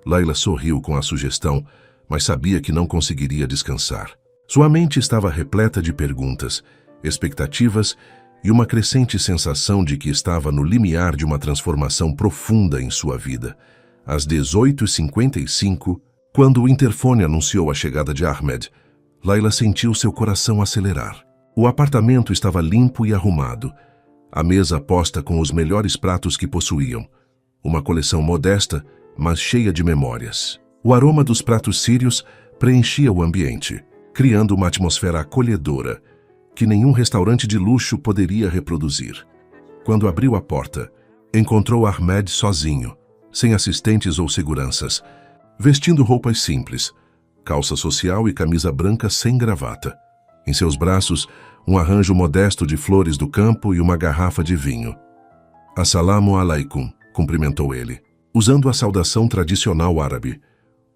Layla sorriu com a sugestão, mas sabia que não conseguiria descansar. Sua mente estava repleta de perguntas, expectativas e uma crescente sensação de que estava no limiar de uma transformação profunda em sua vida. Às 18h55, quando o interfone anunciou a chegada de Ahmed, Layla sentiu seu coração acelerar. O apartamento estava limpo e arrumado, a mesa posta com os melhores pratos que possuíam, uma coleção modesta, mas cheia de memórias. O aroma dos pratos sírios preenchia o ambiente, criando uma atmosfera acolhedora, que nenhum restaurante de luxo poderia reproduzir. Quando abriu a porta, encontrou Ahmed sozinho, sem assistentes ou seguranças, vestindo roupas simples, calça social e camisa branca sem gravata. Em seus braços, um arranjo modesto de flores do campo e uma garrafa de vinho. Assalamu alaikum, cumprimentou ele, usando a saudação tradicional árabe.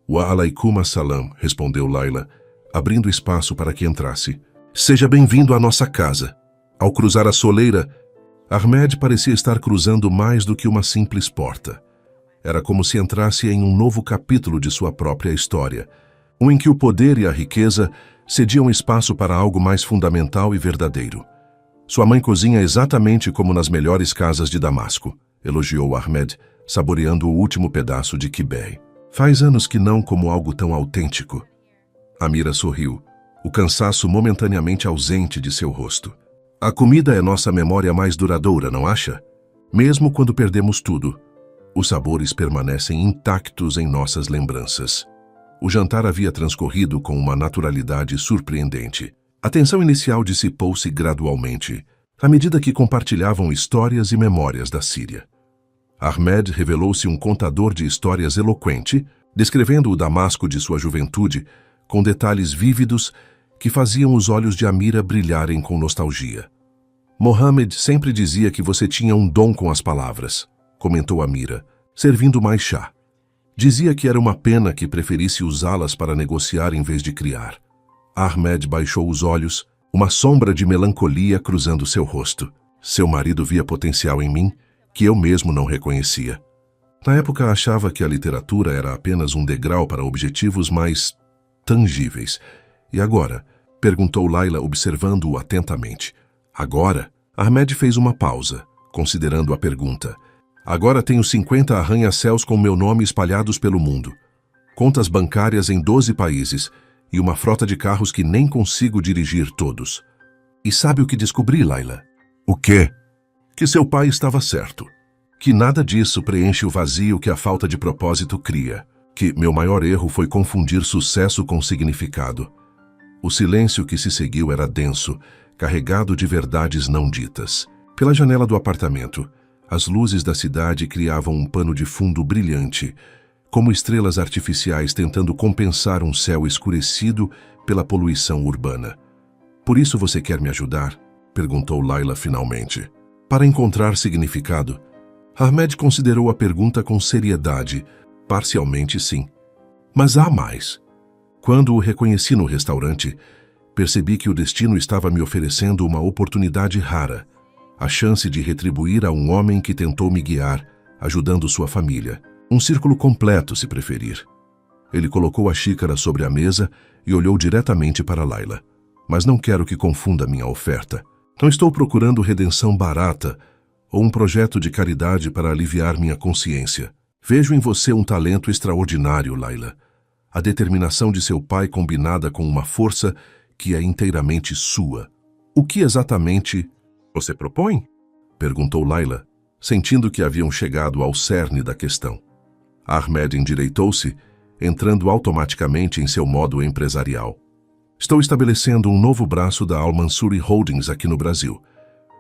Wa alaikum assalam, respondeu Layla, abrindo espaço para que entrasse. Seja bem-vindo à nossa casa. Ao cruzar a soleira, Ahmed parecia estar cruzando mais do que uma simples porta. Era como se entrasse em um novo capítulo de sua própria história, um em que o poder e a riqueza cediam espaço para algo mais fundamental e verdadeiro. Sua mãe cozinha exatamente como nas melhores casas de Damasco, elogiou Ahmed, saboreando o último pedaço de quibe. Faz anos que não como algo tão autêntico. Amira sorriu, o cansaço momentaneamente ausente de seu rosto. A comida é nossa memória mais duradoura, não acha? Mesmo quando perdemos tudo, os sabores permanecem intactos em nossas lembranças. O jantar havia transcorrido com uma naturalidade surpreendente. A tensão inicial dissipou-se gradualmente, à medida que compartilhavam histórias e memórias da Síria. Ahmed revelou-se um contador de histórias eloquente, descrevendo o Damasco de sua juventude, com detalhes vívidos que faziam os olhos de Amira brilharem com nostalgia. Mohammed sempre dizia que você tinha um dom com as palavras, comentou Amira, servindo mais chá. Dizia que era uma pena que preferisse usá-las para negociar em vez de criar. Ahmed baixou os olhos, uma sombra de melancolia cruzando seu rosto. Seu marido via potencial em mim, que eu mesmo não reconhecia. Na época achava que a literatura era apenas um degrau para objetivos mais tangíveis. E agora? Perguntou Layla, observando-o atentamente. Agora? Ahmed fez uma pausa, considerando a pergunta. Agora tenho 50 arranha-céus com meu nome espalhados pelo mundo. Contas bancárias em 12 países e uma frota de carros que nem consigo dirigir todos. E sabe o que descobri, Layla? O quê? Que seu pai estava certo. Que nada disso preenche o vazio que a falta de propósito cria. Que meu maior erro foi confundir sucesso com significado. O silêncio que se seguiu era denso, carregado de verdades não ditas. Pela janela do apartamento, as luzes da cidade criavam um pano de fundo brilhante, como estrelas artificiais tentando compensar um céu escurecido pela poluição urbana. "Por isso você quer me ajudar?" perguntou Layla finalmente. Para encontrar significado, Ahmed considerou a pergunta com seriedade. Parcialmente sim. Mas há mais. Quando o reconheci no restaurante, percebi que o destino estava me oferecendo uma oportunidade rara, a chance de retribuir a um homem que tentou me guiar, ajudando sua família. Um círculo completo, se preferir. Ele colocou a xícara sobre a mesa e olhou diretamente para Layla. "Mas não quero que confunda minha oferta. Não estou procurando redenção barata ou um projeto de caridade para aliviar minha consciência. Vejo em você um talento extraordinário, Layla. A determinação de seu pai combinada com uma força que é inteiramente sua. O que exatamente você propõe?" perguntou Layla, sentindo que haviam chegado ao cerne da questão. Ahmed endireitou-se, entrando automaticamente em seu modo empresarial. "Estou estabelecendo um novo braço da Al-Mansuri Holdings aqui no Brasil,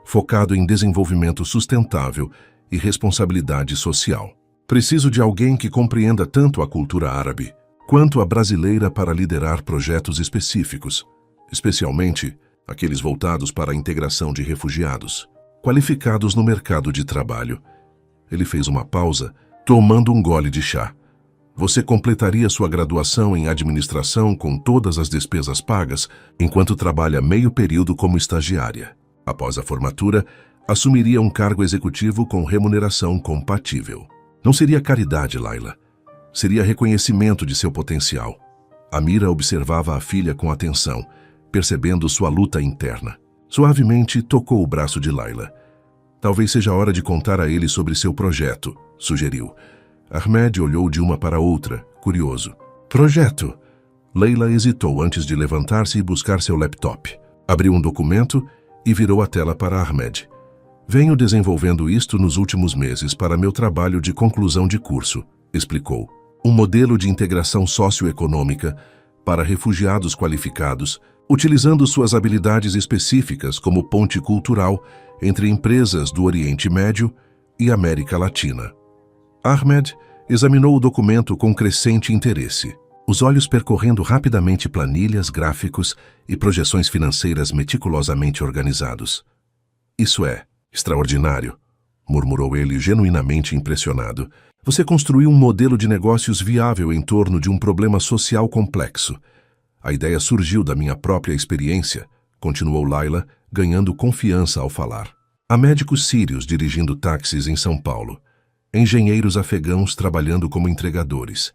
focado em desenvolvimento sustentável e responsabilidade social. Preciso de alguém que compreenda tanto a cultura árabe quanto a brasileira para liderar projetos específicos, especialmente aqueles voltados para a integração de refugiados, qualificados no mercado de trabalho." Ele fez uma pausa, tomando um gole de chá. "Você completaria sua graduação em administração com todas as despesas pagas, enquanto trabalha meio período como estagiária. Após a formatura, assumiria um cargo executivo com remuneração compatível. Não seria caridade, Layla. Seria reconhecimento de seu potencial." Amira observava a filha com atenção, percebendo sua luta interna. Suavemente tocou o braço de Layla. "Talvez seja hora de contar a ele sobre seu projeto", sugeriu. Ahmed olhou de uma para outra, curioso. "Projeto?" Layla hesitou antes de levantar-se e buscar seu laptop. Abriu um documento e virou a tela para Ahmed. "Venho desenvolvendo isto nos últimos meses para meu trabalho de conclusão de curso", explicou. "Um modelo de integração socioeconômica para refugiados qualificados, utilizando suas habilidades específicas como ponte cultural entre empresas do Oriente Médio e América Latina." Ahmed examinou o documento com crescente interesse, os olhos percorrendo rapidamente planilhas, gráficos e projeções financeiras meticulosamente organizados. "Isso é extraordinário", murmurou ele, genuinamente impressionado. "Você construiu um modelo de negócios viável em torno de um problema social complexo. A ideia surgiu da minha própria experiência", continuou Layla, ganhando confiança ao falar. "Há médicos sírios dirigindo táxis em São Paulo, engenheiros afegãos trabalhando como entregadores,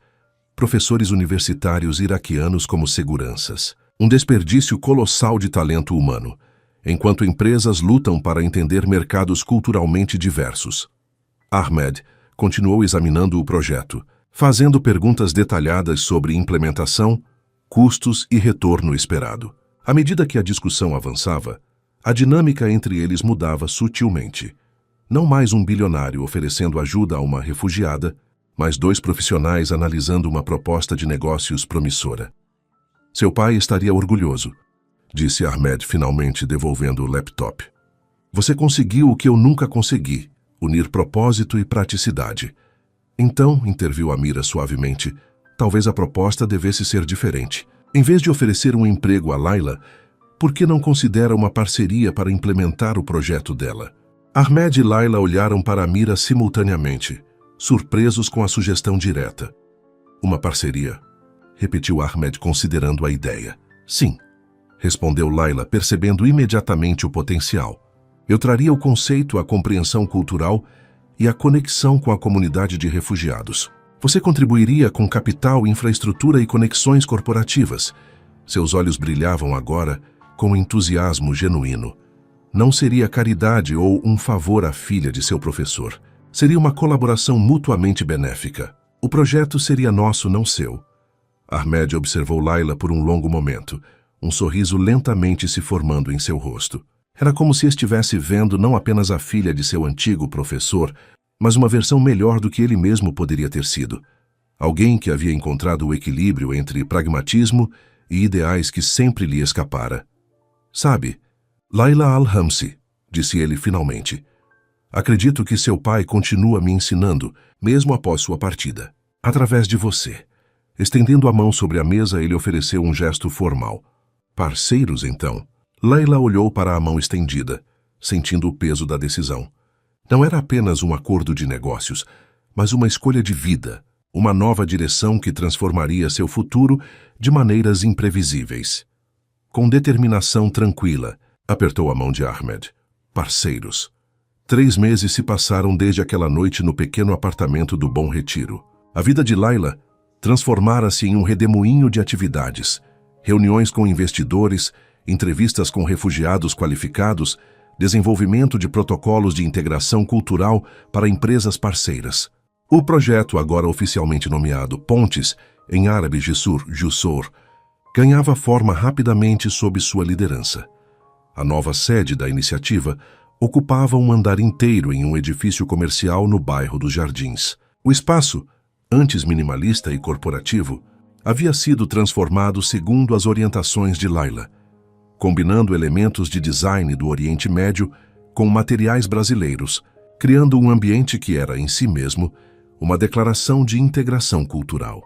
professores universitários iraquianos como seguranças. Um desperdício colossal de talento humano, enquanto empresas lutam para entender mercados culturalmente diversos." Ahmed continuou examinando o projeto, fazendo perguntas detalhadas sobre implementação, custos e retorno esperado. À medida que a discussão avançava, a dinâmica entre eles mudava sutilmente. Não mais um bilionário oferecendo ajuda a uma refugiada, mas dois profissionais analisando uma proposta de negócios promissora. "Seu pai estaria orgulhoso", disse Ahmed, finalmente devolvendo o laptop. "Você conseguiu o que eu nunca consegui, unir propósito e praticidade." "Então", interviu Amira suavemente, "talvez a proposta devesse ser diferente. Em vez de oferecer um emprego a Layla, por que não considera uma parceria para implementar o projeto dela?" Ahmed e Layla olharam para Amira simultaneamente, surpresos com a sugestão direta. "Uma parceria?", repetiu Ahmed, considerando a ideia. "Sim", respondeu Layla, percebendo imediatamente o potencial. "Eu traria o conceito, a compreensão cultural e a conexão com a comunidade de refugiados. Você contribuiria com capital, infraestrutura e conexões corporativas." Seus olhos brilhavam agora com entusiasmo genuíno. Não seria caridade ou um favor à filha de seu professor. Seria uma colaboração mutuamente benéfica. O projeto seria nosso, não seu. Ahmed observou Layla por um longo momento, um sorriso lentamente se formando em seu rosto. Era como se estivesse vendo não apenas a filha de seu antigo professor, mas uma versão melhor do que ele mesmo poderia ter sido. Alguém que havia encontrado o equilíbrio entre pragmatismo e ideais que sempre lhe escapara. Sabe, Laila Al-Hamsi, disse ele finalmente, acredito que seu pai continua me ensinando, mesmo após sua partida. Através de você. Estendendo a mão sobre a mesa, ele ofereceu um gesto formal. Parceiros, então? Laila olhou para a mão estendida, sentindo o peso da decisão. Não era apenas um acordo de negócios, mas uma escolha de vida, uma nova direção que transformaria seu futuro de maneiras imprevisíveis. Com determinação tranquila, apertou a mão de Ahmed. Parceiros. 3 meses se passaram desde aquela noite no pequeno apartamento do Bom Retiro. A vida de Laila transformara-se em um redemoinho de atividades, reuniões com investidores, entrevistas com refugiados qualificados, desenvolvimento de protocolos de integração cultural para empresas parceiras. O projeto, agora oficialmente nomeado Pontes, em árabe Jussur, ganhava forma rapidamente sob sua liderança. A nova sede da iniciativa ocupava um andar inteiro em um edifício comercial no bairro dos Jardins. O espaço, antes minimalista e corporativo, havia sido transformado segundo as orientações de Laila, combinando elementos de design do Oriente Médio com materiais brasileiros, criando um ambiente que era, em si mesmo, uma declaração de integração cultural.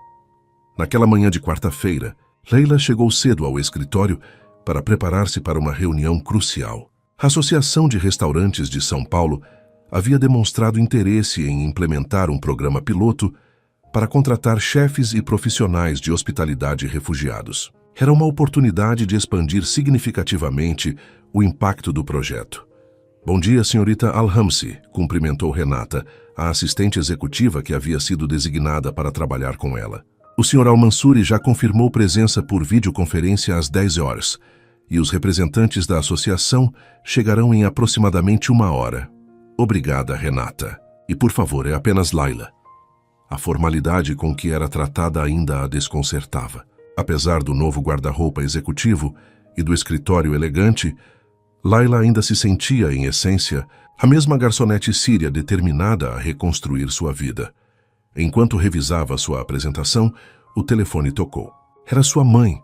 Naquela manhã de quarta-feira, Laila chegou cedo ao escritório para preparar-se para uma reunião crucial. A Associação de Restaurantes de São Paulo havia demonstrado interesse em implementar um programa piloto para contratar chefes e profissionais de hospitalidade refugiados. Era uma oportunidade de expandir significativamente o impacto do projeto. Bom dia, senhorita Al-Hamsi, cumprimentou Renata, a assistente executiva que havia sido designada para trabalhar com ela. O Sr. Al-Mansuri já confirmou presença por videoconferência às 10 horas, e os representantes da associação chegarão em aproximadamente 1 hora. Obrigada, Renata. E por favor, é apenas Laila. A formalidade com que era tratada ainda a desconcertava. Apesar do novo guarda-roupa executivo e do escritório elegante, Laila ainda se sentia, em essência, a mesma garçonete síria determinada a reconstruir sua vida. Enquanto revisava sua apresentação, o telefone tocou. Era sua mãe.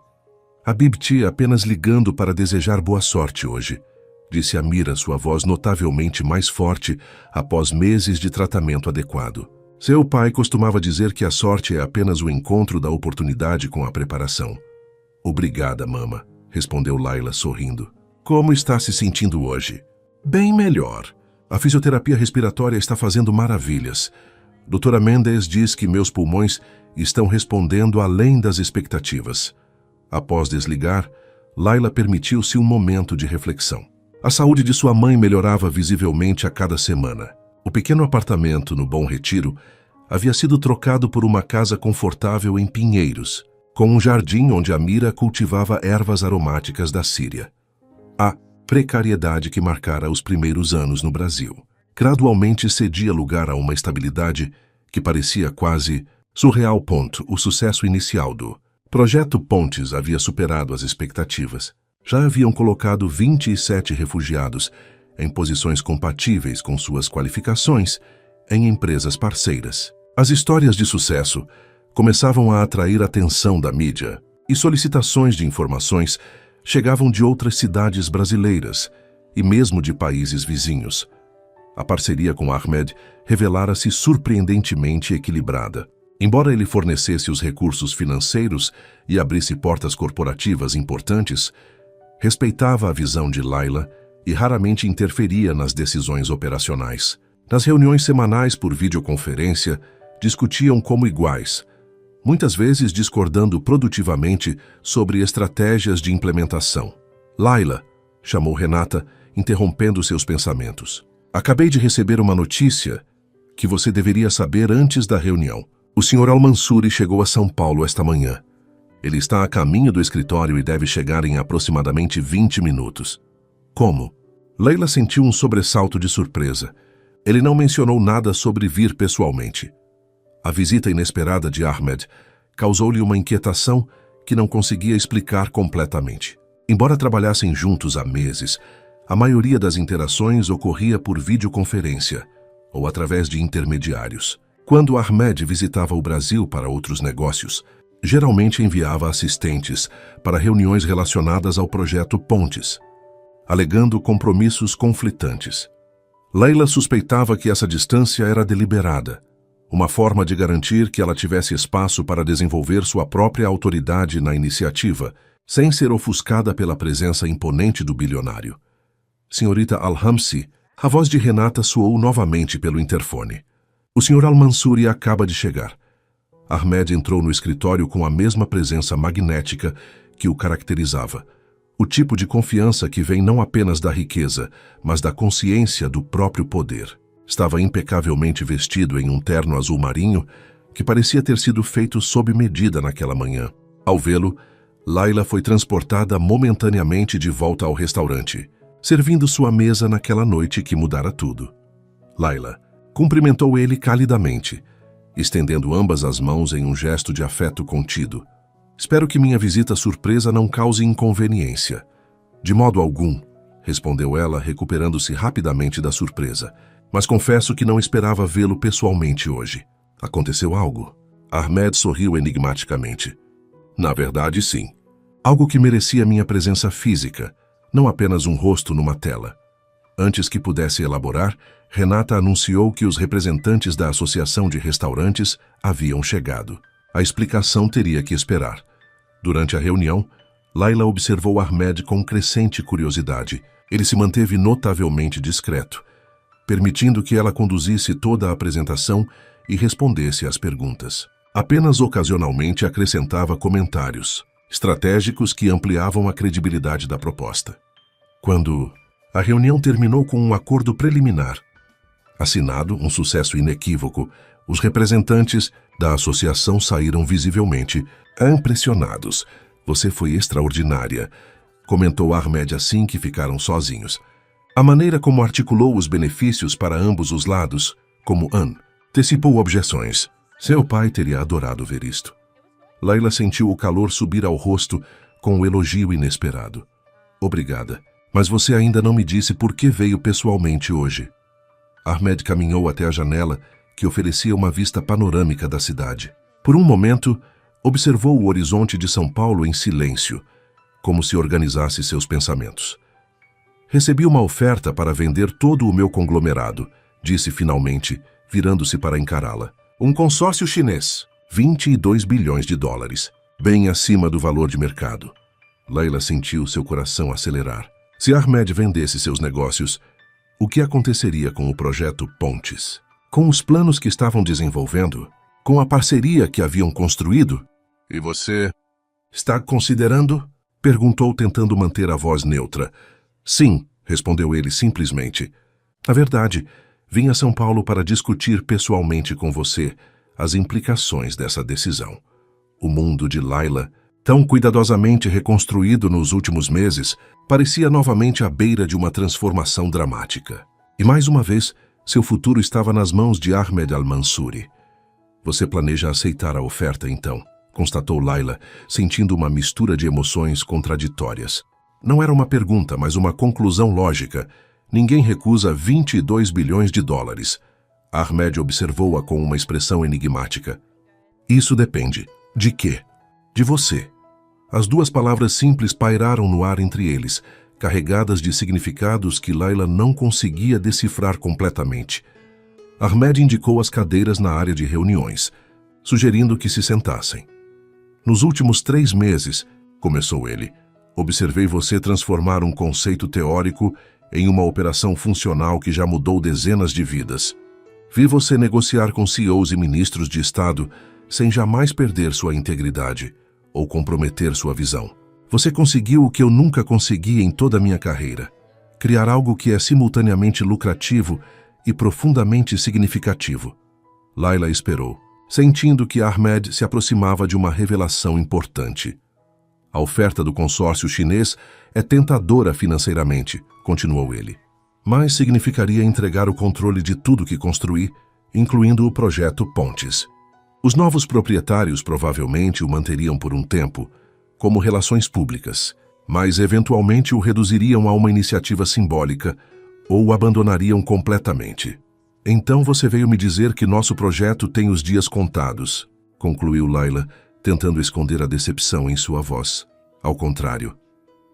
A Bibti apenas ligando para desejar boa sorte hoje, disse Amira, sua voz notavelmente mais forte após meses de tratamento adequado. Seu pai costumava dizer que a sorte é apenas o encontro da oportunidade com a preparação. Obrigada, mama, respondeu Laila sorrindo. Como está se sentindo hoje? Bem melhor. A fisioterapia respiratória está fazendo maravilhas. Doutora Mendes diz que meus pulmões estão respondendo além das expectativas. Após desligar, Laila permitiu-se um momento de reflexão. A saúde de sua mãe melhorava visivelmente a cada semana. O pequeno apartamento no Bom Retiro havia sido trocado por uma casa confortável em Pinheiros, com um jardim onde Amira cultivava ervas aromáticas da Síria. A precariedade que marcara os primeiros anos no Brasil gradualmente cedia lugar a uma estabilidade que parecia quase surreal. O sucesso inicial do Projeto Pontes havia superado as expectativas. Já haviam colocado 27 refugiados em posições compatíveis com suas qualificações em empresas parceiras. As histórias de sucesso começavam a atrair a atenção da mídia e solicitações de informações chegavam de outras cidades brasileiras e mesmo de países vizinhos. A parceria com Ahmed revelara-se surpreendentemente equilibrada. Embora ele fornecesse os recursos financeiros e abrisse portas corporativas importantes, respeitava a visão de Laila e raramente interferia nas decisões operacionais. Nas reuniões semanais por videoconferência, discutiam como iguais, muitas vezes discordando produtivamente sobre estratégias de implementação. Laila, chamou Renata, interrompendo seus pensamentos. Acabei de receber uma notícia que você deveria saber antes da reunião. O Sr. Al-Mansuri chegou a São Paulo esta manhã. Ele está a caminho do escritório e deve chegar em aproximadamente 20 minutos. Como? Laila sentiu um sobressalto de surpresa. Ele não mencionou nada sobre vir pessoalmente. A visita inesperada de Ahmed causou-lhe uma inquietação que não conseguia explicar completamente. Embora trabalhassem juntos há meses, a maioria das interações ocorria por videoconferência ou através de intermediários. Quando Ahmed visitava o Brasil para outros negócios, geralmente enviava assistentes para reuniões relacionadas ao projeto Pontes, alegando compromissos conflitantes. Layla suspeitava que essa distância era deliberada, uma forma de garantir que ela tivesse espaço para desenvolver sua própria autoridade na iniciativa, sem ser ofuscada pela presença imponente do bilionário. Senhorita Al-Hamsi, a voz de Renata soou novamente pelo interfone. O Sr. Al-Mansuri acaba de chegar. Ahmed entrou no escritório com a mesma presença magnética que o caracterizava. O tipo de confiança que vem não apenas da riqueza, mas da consciência do próprio poder. Estava impecavelmente vestido em um terno azul marinho que parecia ter sido feito sob medida naquela manhã. Ao vê-lo, Layla foi transportada momentaneamente de volta ao restaurante, servindo sua mesa naquela noite que mudara tudo. Layla cumprimentou ele calidamente, estendendo ambas as mãos em um gesto de afeto contido. Espero que minha visita surpresa não cause inconveniência. De modo algum, respondeu ela, recuperando-se rapidamente da surpresa. Mas confesso que não esperava vê-lo pessoalmente hoje. Aconteceu algo? Ahmed sorriu enigmaticamente. Na verdade, sim. Algo que merecia minha presença física, não apenas um rosto numa tela. Antes que pudesse elaborar, Renata anunciou que os representantes da Associação de Restaurantes haviam chegado. A explicação teria que esperar. Durante a reunião, Layla observou Ahmed com crescente curiosidade. Ele se manteve notavelmente discreto, permitindo que ela conduzisse toda a apresentação e respondesse às perguntas. Apenas ocasionalmente acrescentava comentários estratégicos que ampliavam a credibilidade da proposta. Quando a reunião terminou com um acordo preliminar, assinado, um sucesso inequívoco, os representantes da associação saíram visivelmente impressionados. Você foi extraordinária, comentou Ahmed assim que ficaram sozinhos. A maneira como articulou os benefícios para ambos os lados, como antecipou objeções. Seu pai teria adorado ver isto. Layla sentiu o calor subir ao rosto com um elogio inesperado. Obrigada, mas você ainda não me disse por que veio pessoalmente hoje. Ahmed caminhou até a janela, que oferecia uma vista panorâmica da cidade. Por um momento, observou o horizonte de São Paulo em silêncio, como se organizasse seus pensamentos. Recebi uma oferta para vender todo o meu conglomerado, disse finalmente, virando-se para encará-la. Um consórcio chinês, 22 bilhões de dólares, bem acima do valor de mercado. Layla sentiu seu coração acelerar. Se Ahmed vendesse seus negócios, o que aconteceria com o projeto Pontes? Com os planos que estavam desenvolvendo? Com a parceria que haviam construído? E você está considerando? Perguntou, tentando manter a voz neutra. Sim, respondeu ele simplesmente. Na verdade, vim a São Paulo para discutir pessoalmente com você as implicações dessa decisão. O mundo de Layla, tão cuidadosamente reconstruído nos últimos meses, parecia novamente à beira de uma transformação dramática. E mais uma vez, seu futuro estava nas mãos de Ahmed Al-Mansuri. Você planeja aceitar a oferta, então? Constatou Layla, sentindo uma mistura de emoções contraditórias. Não era uma pergunta, mas uma conclusão lógica. Ninguém recusa 22 bilhões de dólares. Ahmed observou-a com uma expressão enigmática. Isso depende. De quê? De você. As duas palavras simples pairaram no ar entre eles, carregadas de significados que Layla não conseguia decifrar completamente. Ahmed indicou as cadeiras na área de reuniões, sugerindo que se sentassem. Nos últimos 3 meses, começou ele, observei você transformar um conceito teórico em uma operação funcional que já mudou dezenas de vidas. Vi você negociar com CEOs e ministros de Estado sem jamais perder sua integridade ou comprometer sua visão. Você conseguiu o que eu nunca consegui em toda a minha carreira. Criar algo que é simultaneamente lucrativo e profundamente significativo. Layla esperou, sentindo que Ahmed se aproximava de uma revelação importante. A oferta do consórcio chinês é tentadora financeiramente, continuou ele, mas significaria entregar o controle de tudo que construí, incluindo o projeto Pontes. Os novos proprietários provavelmente o manteriam por um tempo, como relações públicas, mas eventualmente o reduziriam a uma iniciativa simbólica ou o abandonariam completamente. Então você veio me dizer que nosso projeto tem os dias contados, concluiu Layla, tentando esconder a decepção em sua voz. Ao contrário,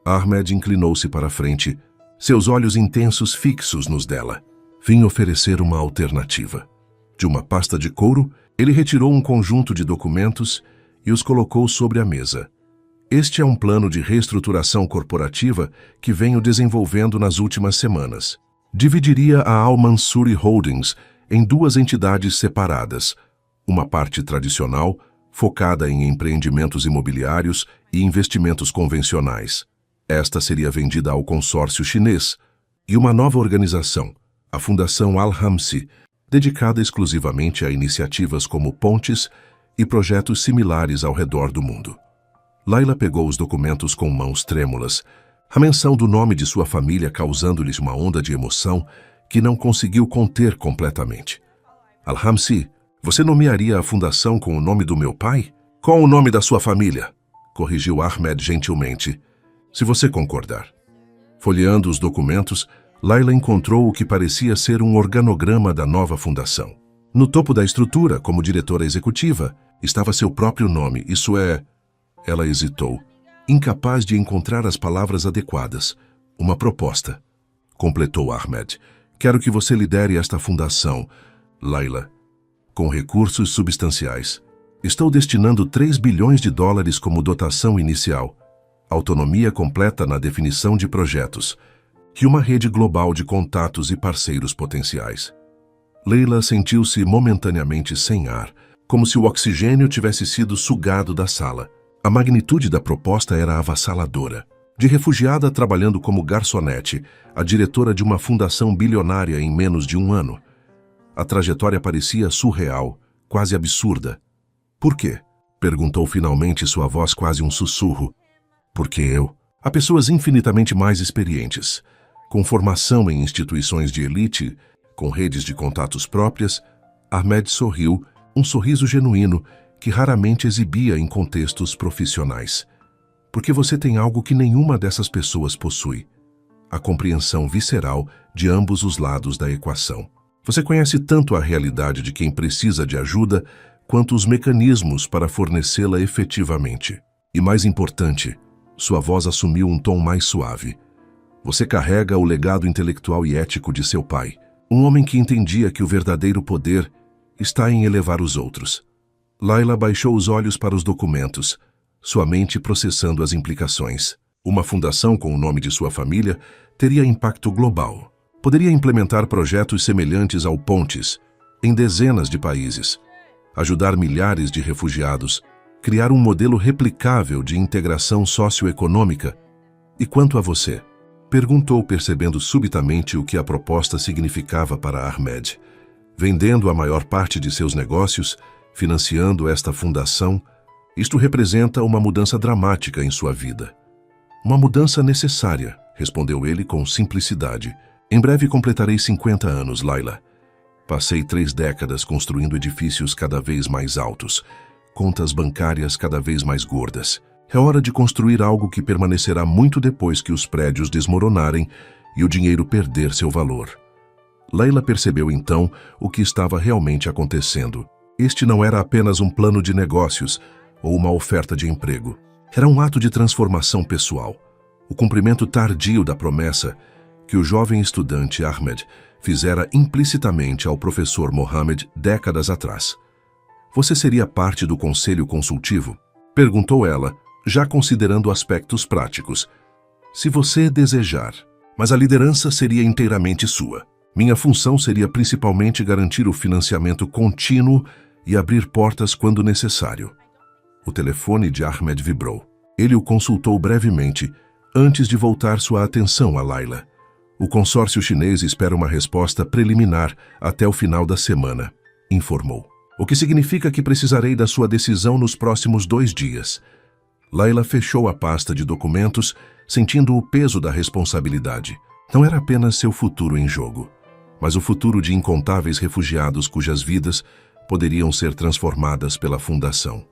Ahmed inclinou-se para a frente, seus olhos intensos fixos nos dela. Vim oferecer uma alternativa. De uma pasta de couro, ele retirou um conjunto de documentos e os colocou sobre a mesa. Este é um plano de reestruturação corporativa que venho desenvolvendo nas últimas semanas. Dividiria a Al Mansuri Holdings em duas entidades separadas, uma parte tradicional, focada em empreendimentos imobiliários e investimentos convencionais. Esta seria vendida ao consórcio chinês, e uma nova organização, a Fundação Al-Hamsi, dedicada exclusivamente a iniciativas como pontes e projetos similares ao redor do mundo. Layla pegou os documentos com mãos trêmulas, a menção do nome de sua família causando-lhes uma onda de emoção que não conseguiu conter completamente. Al-Hamsi, você nomearia a fundação com o nome do meu pai? Com o nome da sua família, corrigiu Ahmed gentilmente, se você concordar. Folheando os documentos, Layla encontrou o que parecia ser um organograma da nova fundação. No topo da estrutura, como diretora executiva, estava seu próprio nome, isso é... Ela hesitou, incapaz de encontrar as palavras adequadas. Uma proposta. Completou Ahmed. Quero que você lidere esta fundação, Layla, com recursos substanciais. Estou destinando 3 bilhões de dólares como dotação inicial, autonomia completa na definição de projetos e uma rede global de contatos e parceiros potenciais. Layla sentiu-se momentaneamente sem ar, como se o oxigênio tivesse sido sugado da sala. A magnitude da proposta era avassaladora. De refugiada trabalhando como garçonete, a diretora de uma fundação bilionária em menos de um ano. A trajetória parecia surreal, quase absurda. Por quê? Perguntou finalmente, sua voz quase um sussurro. Porque eu. Há pessoas infinitamente mais experientes, com formação em instituições de elite, com redes de contatos próprias. Ahmed sorriu, um sorriso genuíno, que raramente exibia em contextos profissionais. Porque você tem algo que nenhuma dessas pessoas possui. A compreensão visceral de ambos os lados da equação. Você conhece tanto a realidade de quem precisa de ajuda, quanto os mecanismos para fornecê-la efetivamente. E mais importante, sua voz assumiu um tom mais suave. Você carrega o legado intelectual e ético de seu pai, um homem que entendia que o verdadeiro poder está em elevar os outros. Layla baixou os olhos para os documentos, sua mente processando as implicações. Uma fundação com o nome de sua família teria impacto global. Poderia implementar projetos semelhantes ao Pontes, em dezenas de países, ajudar milhares de refugiados, criar um modelo replicável de integração socioeconômica. E quanto a você? Perguntou, percebendo subitamente o que a proposta significava para Ahmed. Vendendo a maior parte de seus negócios, financiando esta fundação, isto representa uma mudança dramática em sua vida. Uma mudança necessária, respondeu ele com simplicidade. Em breve completarei 50 anos, Layla. Passei 3 décadas construindo edifícios cada vez mais altos, contas bancárias cada vez mais gordas. É hora de construir algo que permanecerá muito depois que os prédios desmoronarem e o dinheiro perder seu valor. Layla percebeu então o que estava realmente acontecendo. Este não era apenas um plano de negócios ou uma oferta de emprego. Era um ato de transformação pessoal, o cumprimento tardio da promessa que o jovem estudante Ahmed fizera implicitamente ao professor Mohammed décadas atrás. Você seria parte do conselho consultivo? Perguntou ela, já considerando aspectos práticos. Se você desejar, mas a liderança seria inteiramente sua. Minha função seria principalmente garantir o financiamento contínuo e abrir portas quando necessário. O telefone de Ahmed vibrou. Ele o consultou brevemente, antes de voltar sua atenção a Layla. O consórcio chinês espera uma resposta preliminar até o final da semana, informou. O que significa que precisarei da sua decisão nos próximos 2 dias. Layla fechou a pasta de documentos, sentindo o peso da responsabilidade. Não era apenas seu futuro em jogo, mas o futuro de incontáveis refugiados cujas vidas poderiam ser transformadas pela fundação.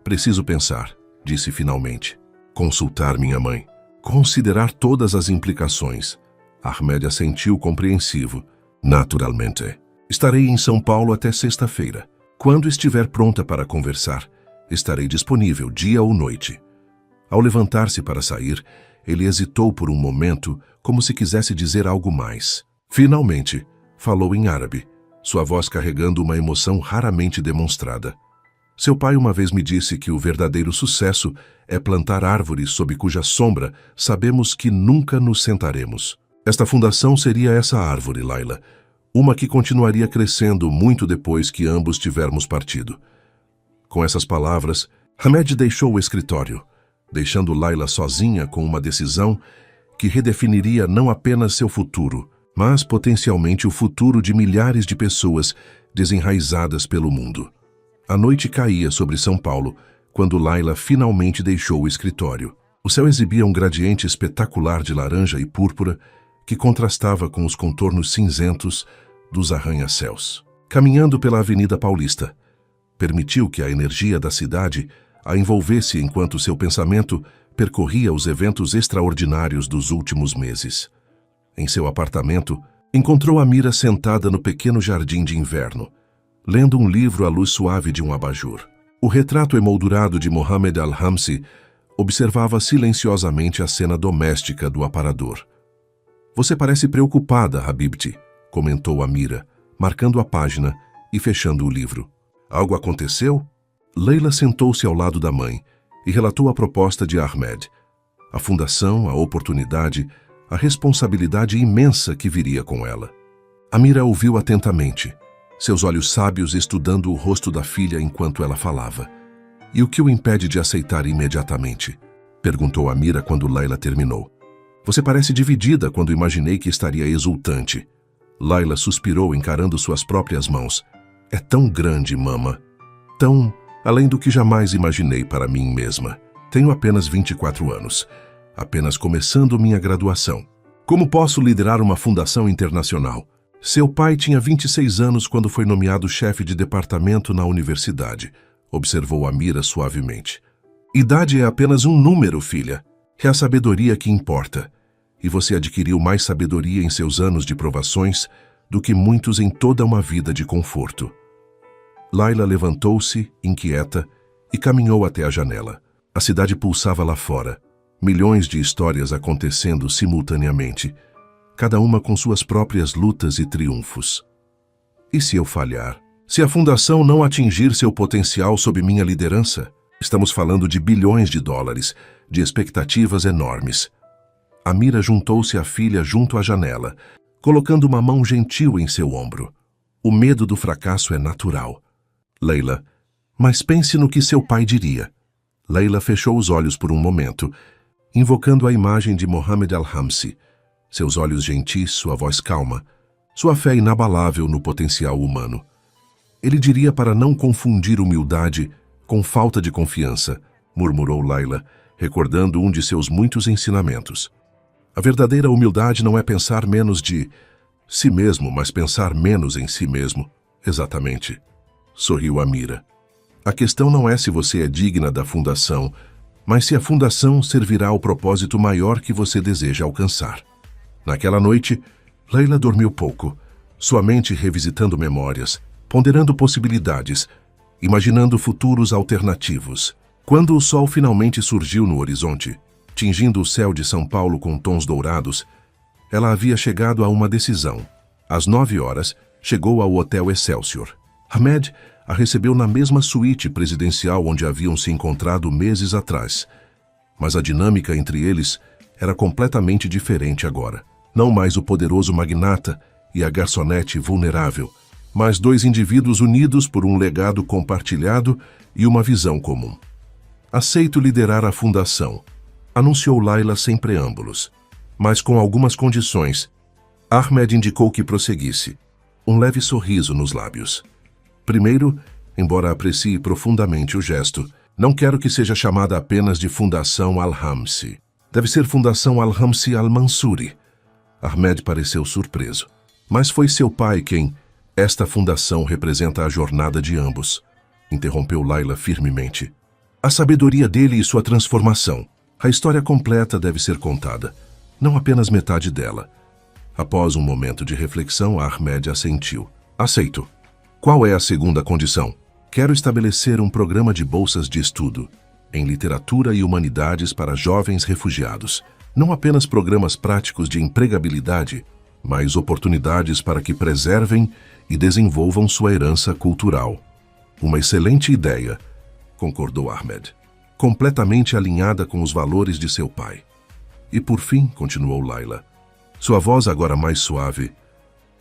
Preciso pensar, disse finalmente. Consultar minha mãe. Considerar todas as implicações. Ahmed assentiu compreensivo. Naturalmente. Estarei em São Paulo até sexta-feira. Quando estiver pronta para conversar, Estarei disponível dia ou noite. Ao levantar-se para sair, ele hesitou por um momento, como se quisesse dizer algo mais. Finalmente, falou em árabe, sua voz carregando uma emoção raramente demonstrada. Seu pai uma vez me disse que o verdadeiro sucesso é plantar árvores sob cuja sombra sabemos que nunca nos sentaremos. Esta fundação seria essa árvore, Layla, uma que continuaria crescendo muito depois que ambos tivermos partido. Com essas palavras, Ahmed deixou o escritório, deixando Layla sozinha com uma decisão que redefiniria não apenas seu futuro, mas potencialmente o futuro de milhares de pessoas desenraizadas pelo mundo. A noite caía sobre São Paulo quando Layla finalmente deixou o escritório. O céu exibia um gradiente espetacular de laranja e púrpura que contrastava com os contornos cinzentos dos arranha-céus. Caminhando pela Avenida Paulista, permitiu que a energia da cidade a envolvesse enquanto seu pensamento percorria os eventos extraordinários dos últimos meses. Em seu apartamento, encontrou Amira sentada no pequeno jardim de inverno, lendo um livro à luz suave de um abajur. O retrato emoldurado de Mohammed Al-Hamsi observava silenciosamente a cena doméstica do aparador. "Você parece preocupada, Habibti", comentou Amira, marcando a página e fechando o livro. "Algo aconteceu?" Layla sentou-se ao lado da mãe e relatou a proposta de Ahmed, a fundação, a oportunidade, a responsabilidade imensa que viria com ela. Amira ouviu atentamente, seus olhos sábios estudando o rosto da filha enquanto ela falava. "E o que o impede de aceitar imediatamente?" perguntou Amira quando Layla terminou. "Você parece dividida quando imaginei que estaria exultante." Layla suspirou encarando suas próprias mãos. "É tão grande, mama. Tão além do que jamais imaginei para mim mesma. Tenho apenas 24 anos. Apenas começando minha graduação. Como posso liderar uma fundação internacional? Seu pai tinha 26 anos quando foi nomeado chefe de departamento na universidade", observou Amira suavemente. "Idade é apenas um número, filha. É a sabedoria que importa. E você adquiriu mais sabedoria em seus anos de provações do que muitos em toda uma vida de conforto." Layla levantou-se, inquieta, e caminhou até a janela. A cidade pulsava lá fora, milhões de histórias acontecendo simultaneamente, cada uma com suas próprias lutas e triunfos. "E se eu falhar? Se a fundação não atingir seu potencial sob minha liderança? Estamos falando de bilhões de dólares, de expectativas enormes." Amira juntou-se à filha junto à janela, colocando uma mão gentil em seu ombro. "O medo do fracasso é natural, Layla, mas pense no que seu pai diria." Layla fechou os olhos por um momento, invocando a imagem de Mohammed Al-Hamsi, seus olhos gentis, sua voz calma, sua fé inabalável no potencial humano. "Ele diria para não confundir humildade com falta de confiança", murmurou Layla, recordando um de seus muitos ensinamentos. "A verdadeira humildade não é pensar menos de si mesmo, mas pensar menos em si mesmo." "Exatamente", sorriu Amira. "A questão não é se você é digna da fundação, mas se a fundação servirá ao propósito maior que você deseja alcançar." Naquela noite, Layla dormiu pouco, sua mente revisitando memórias, ponderando possibilidades, imaginando futuros alternativos. Quando o sol finalmente surgiu no horizonte, tingindo o céu de São Paulo com tons dourados, ela havia chegado a uma decisão. Às 9 horas, chegou ao Hotel Excelsior. Ahmed a recebeu na mesma suíte presidencial onde haviam se encontrado meses atrás. Mas a dinâmica entre eles era completamente diferente agora. Não mais o poderoso magnata e a garçonete vulnerável, mas dois indivíduos unidos por um legado compartilhado e uma visão comum. "Aceito liderar a fundação", anunciou Layla sem preâmbulos, mas com algumas condições. Ahmed indicou que prosseguisse, um leve sorriso nos lábios. "Primeiro, embora aprecie profundamente o gesto, não quero que seja chamada apenas de Fundação Al-Hamsi. Deve ser Fundação Al-Hamsi Al-Mansuri." Ahmed pareceu surpreso. "Mas foi seu pai quem... Esta fundação representa a jornada de ambos", interrompeu Layla firmemente. "A sabedoria dele e sua transformação. A história completa deve ser contada, não apenas metade dela." Após um momento de reflexão, Ahmed assentiu. "Aceito. Qual é a segunda condição?" Quero estabelecer um programa de bolsas de estudo em literatura e humanidades para jovens refugiados. Não apenas programas práticos de empregabilidade, mas oportunidades para que preservem e desenvolvam sua herança cultural. Uma excelente ideia, concordou Ahmed, completamente alinhada com os valores de seu pai. E por fim, continuou Layla, sua voz agora mais suave,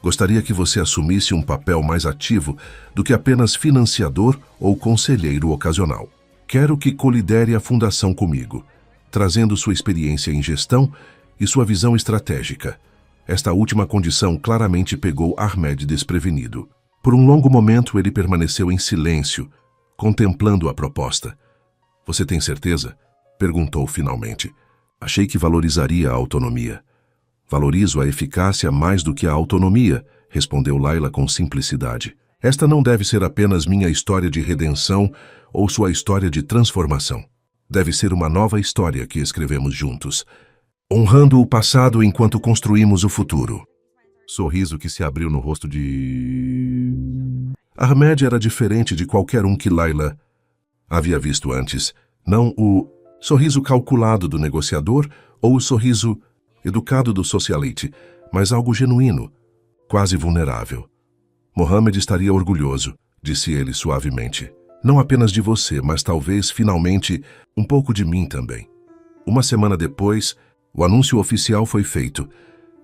gostaria que você assumisse um papel mais ativo do que apenas financiador ou conselheiro ocasional. Quero que colidere a fundação comigo, trazendo sua experiência em gestão e sua visão estratégica. Esta última condição claramente pegou Ahmed desprevenido. Por um longo momento ele permaneceu em silêncio, contemplando a proposta. Você tem certeza? Perguntou finalmente. Achei que valorizaria a autonomia. Valorizo a eficácia mais do que a autonomia, respondeu Layla com simplicidade. Esta não deve ser apenas minha história de redenção ou sua história de transformação. Deve ser uma nova história que escrevemos juntos, honrando o passado enquanto construímos o futuro. Sorriso que se abriu no rosto de... Ahmed era diferente de qualquer um que Layla havia visto antes. Não o sorriso calculado do negociador ou o sorriso educado do socialite, mas algo genuíno, quase vulnerável. Mohammed estaria orgulhoso, disse ele suavemente. Não apenas de você, mas talvez, finalmente, um pouco de mim também. Uma semana depois, o anúncio oficial foi feito.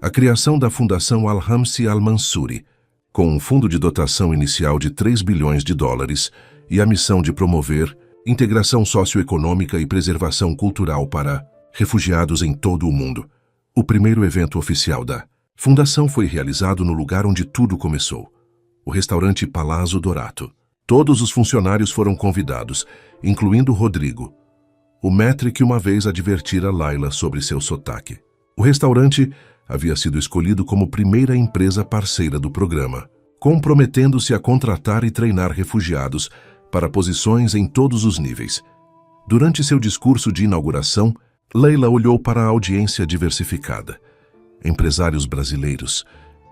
A criação da Fundação Al-Hamsi Al-Mansuri, com um fundo de dotação inicial de 3 bilhões de dólares e a missão de promover integração socioeconômica e preservação cultural para refugiados em todo o mundo. O primeiro evento oficial da fundação foi realizado no lugar onde tudo começou, o restaurante Palazzo Dorato. Todos os funcionários foram convidados, incluindo Rodrigo, o maître que uma vez advertira Layla sobre seu sotaque. O restaurante havia sido escolhido como primeira empresa parceira do programa, comprometendo-se a contratar e treinar refugiados para posições em todos os níveis. Durante seu discurso de inauguração, Layla olhou para a audiência diversificada. Empresários brasileiros,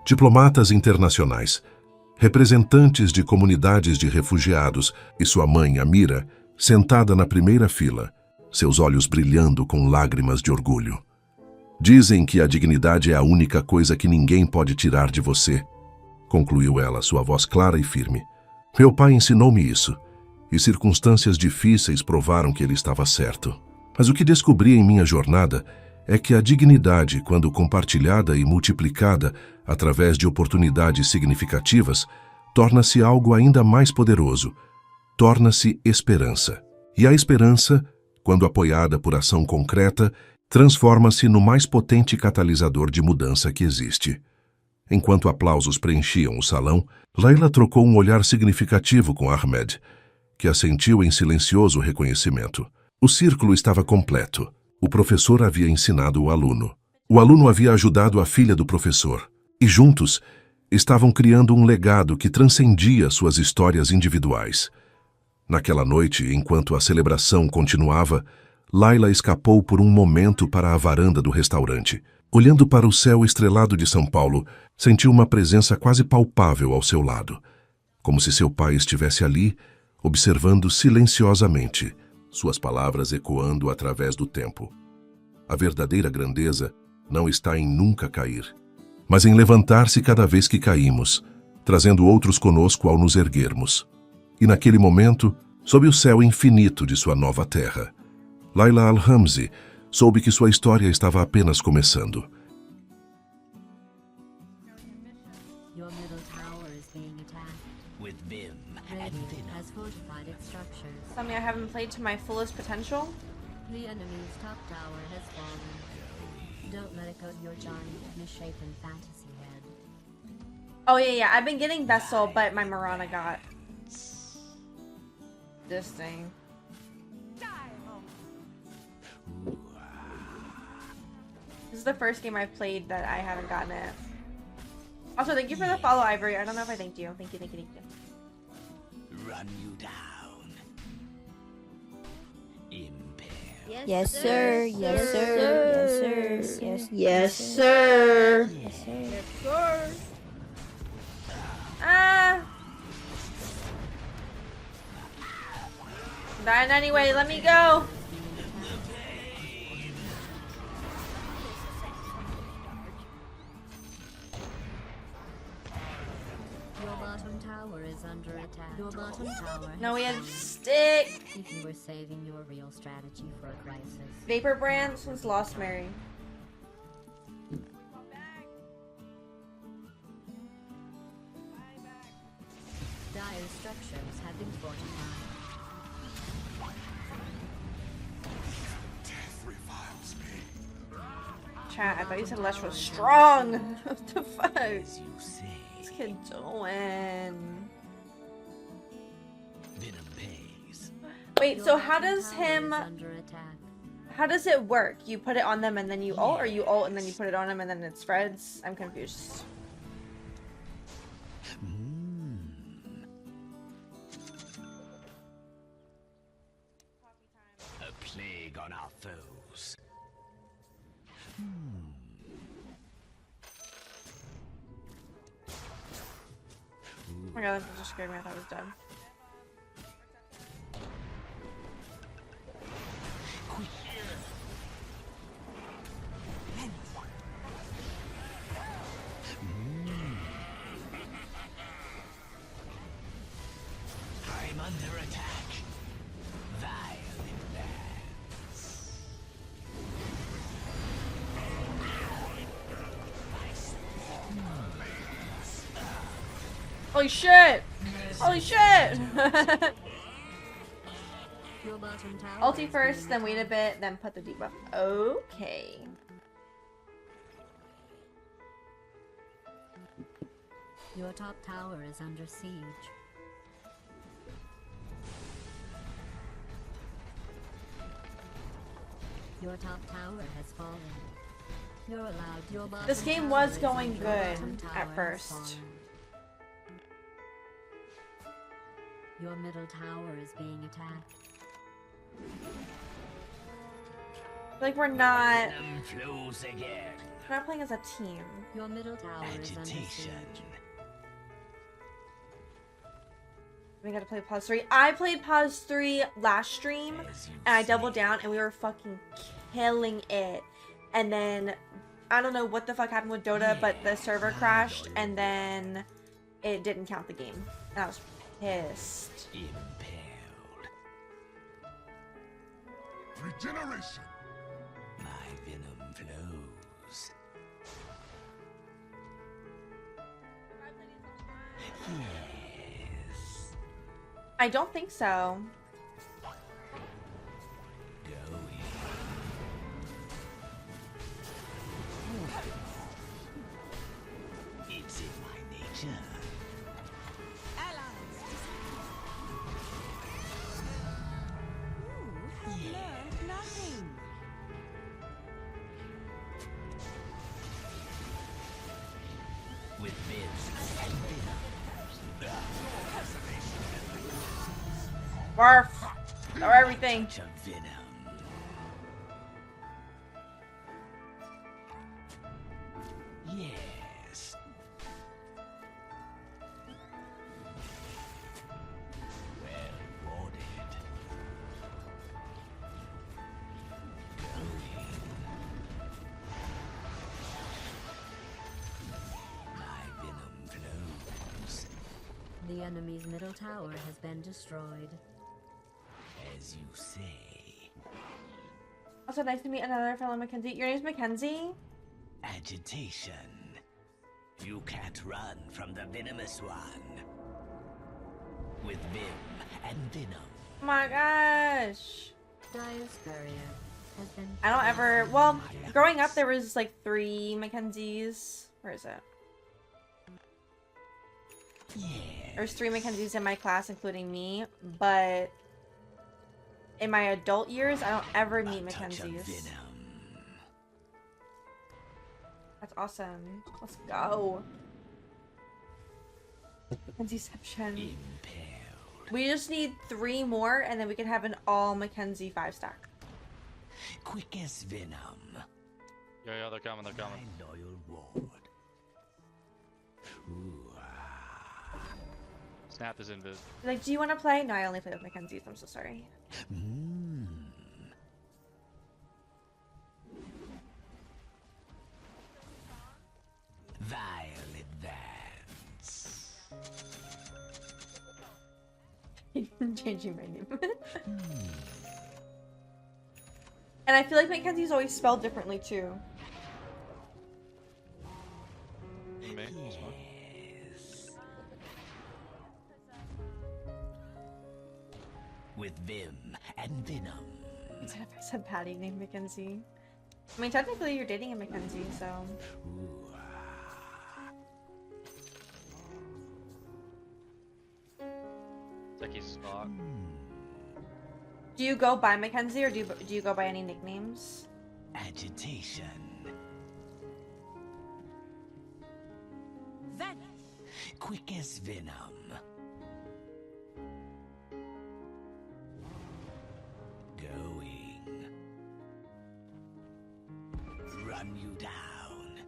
diplomatas internacionais, representantes de comunidades de refugiados e sua mãe, Amira, sentada na primeira fila, seus olhos brilhando com lágrimas de orgulho. Dizem que a dignidade é a única coisa que ninguém pode tirar de você, concluiu ela, sua voz clara e firme. Meu pai ensinou-me isso, e circunstâncias difíceis provaram que ele estava certo. Mas o que descobri em minha jornada é que a dignidade, quando compartilhada e multiplicada através de oportunidades significativas, torna-se algo ainda mais poderoso, torna-se esperança. E a esperança, quando apoiada por ação concreta, transforma-se no mais potente catalisador de mudança que existe. Enquanto aplausos preenchiam o salão, Layla trocou um olhar significativo com Ahmed, que assentiu em silencioso reconhecimento. O círculo estava completo. O professor havia ensinado o aluno. O aluno havia ajudado a filha do professor. E juntos, estavam criando um legado que transcendia suas histórias individuais. Naquela noite, enquanto a celebração continuava, Layla escapou por um momento para a varanda do restaurante. Olhando para o céu estrelado de São Paulo, sentiu uma presença quase palpável ao seu lado, como se seu pai estivesse ali, observando silenciosamente, suas palavras ecoando através do tempo. A verdadeira grandeza não está em nunca cair, mas em levantar-se cada vez que caímos, trazendo outros conosco ao nos erguermos. E naquele momento, sob o céu infinito de sua nova terra, Layla Al-Hamsi soube que sua história estava apenas começando. Your middle tower is being attacked. With vim Red and venom. has fortified its structures. Something I haven't played to my fullest potential. The enemy's top tower has fallen. Don't let it go to your giant, misshapen fantasy head. Oh yeah, I've been getting Vessel, but my Mirana got this thing. This is the first game I've played that I haven't gotten it. Also, thank you for the follow, Ivory. I don't know if I thanked you. Thank you, thank you, thank you. Run you down. Impale. Yes, sir. Yes, sir. Yes, sir. Yes, Yes, sir. yes, sir. Ah! Dying anyway, let me go. Your bottom tower is under attack. Your bottom tower. No, we had stick. If you were saving your real strategy for a crisis. Vapor brand since Lost Mary. Dire structures have been fortified. Chat, I thought you said Lesh was strong. What the fuck? As you say, This kid doing? venom pays. Wait, Your so how bottom does tower him? is under attack. How does it work? You put it on them and then you ult, or you ult and then you put it on them and then it spreads? I'm confused. A plague on our foes. Oh my god, that just scared me. I thought I was dead. I'm under attack. Violent bands. Holy shit! Holy shit! Your bottom tower. Ulti is first, being then wait a bit, then put the debuff. Okay. Your top tower is under siege. Your top tower has fallen. You're allowed your bottom This game tower was is going under- good your bottom tower at has first. fallen. Your middle tower is being attacked. Like we're not Venom flows again. playing as a team. Your middle tower is under Agitation. siege. We gotta play Pause 3. I played Pause 3 last stream As you and I doubled say. down and we were fucking killing it. And then I don't know what the fuck happened with Dota, but the server crashed and then it didn't count the game. And I was pissed. Impaled. Regeneration. My venom flows. Yes. I don't think so. Going. It's in my nature. With Vince and Venom. Barf. Throw everything. Touch of venom. Yes. Well warded. Going. My venom flows. The enemy's middle tower has been destroyed. As you say. Also, nice to meet another fellow Mackenzie. Your name's Mackenzie? Agitation. You can't run from the venomous one. With Vim and Venom. Oh my gosh. Dire's barrier has been. I don't ever. Well, growing up, there was like 3 Mackenzies. Where is it? Yeah. There's 3 Mackenzies in my class, including me. But in my adult years, I don't ever meet Touch of Mackenzies. venom. That's awesome. Let's go. Mackenzieception. Impaled. We just need 3 more, and then we can have an all Mackenzie 5-stack. Quick as venom. Yeah, they're coming, they're coming. My loyal ward. Ooh, ah. Snap is invis. Like, do you want to play? No, I only play with Mackenzie's. I'm so sorry. Mmm. Violet Vance. Changing my name. And I feel like Mackenzie's always spelled differently too. Me? That's fine. Yes. With Vim and Venom. Instead if I said Patty named Mackenzie. I mean, technically you're dating a Mackenzie, so. Ooh. Techie's spot. Do you go by Mackenzie or do you go by any nicknames? Agitation. Quick as Venom. Going. Run you down.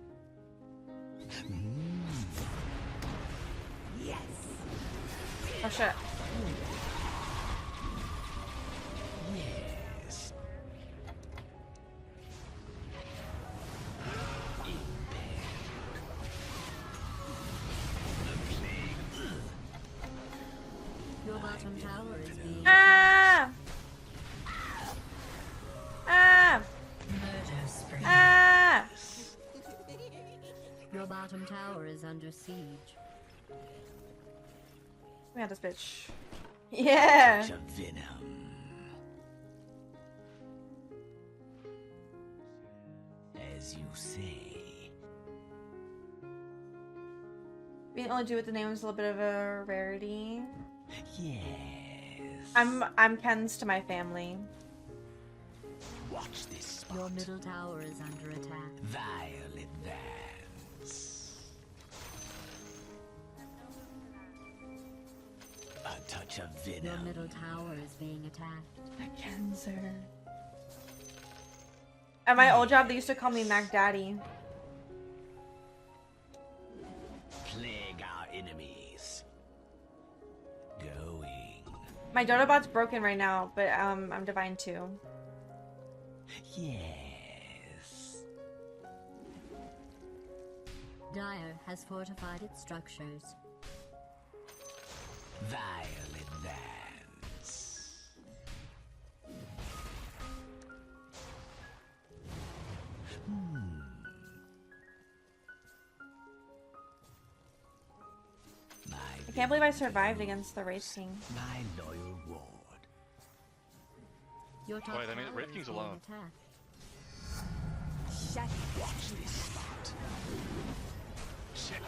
Yes. Oh shit. Yes. Your bottom tower is being Ah! Ah! Ah! Your bottom tower is under siege. We got this bitch. Yeah! Touch of Venom. As you say. We can only do with the name is a little bit of a rarity. Yes. I'm Ken's to my family. Watch this spot. Your middle tower is under attack. Violet Vance. A touch of Your Venom. middle tower is being attacked. Mackenzie. At my old job, they used to call me Mac Daddy. Plague our enemies. Going. My Dota bot's broken right now, but I'm Divine too. Yes. Dire has fortified its structures. Violet Vance. My I can't believe I survived against the Wraith King. my loyal ward. Your top Wait, I mean, tower Wraith is King's being alone. attacked. Watch this spot. Shit.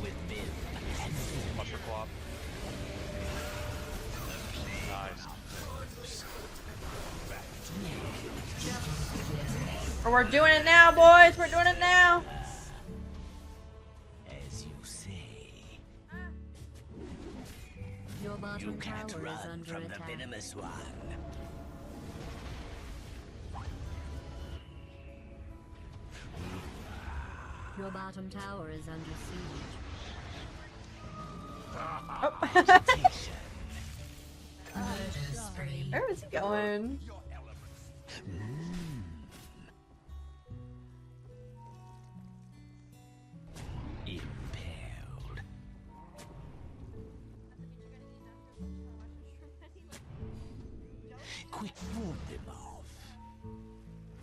With Vim and Venom. Watch your flop. Nice. Or we're doing it now, boys! We're doing it now! As you say, Your you bottom can't tower is run under from the attack. venomous one. Your bottom tower is under siege. Agitation. Where is he going?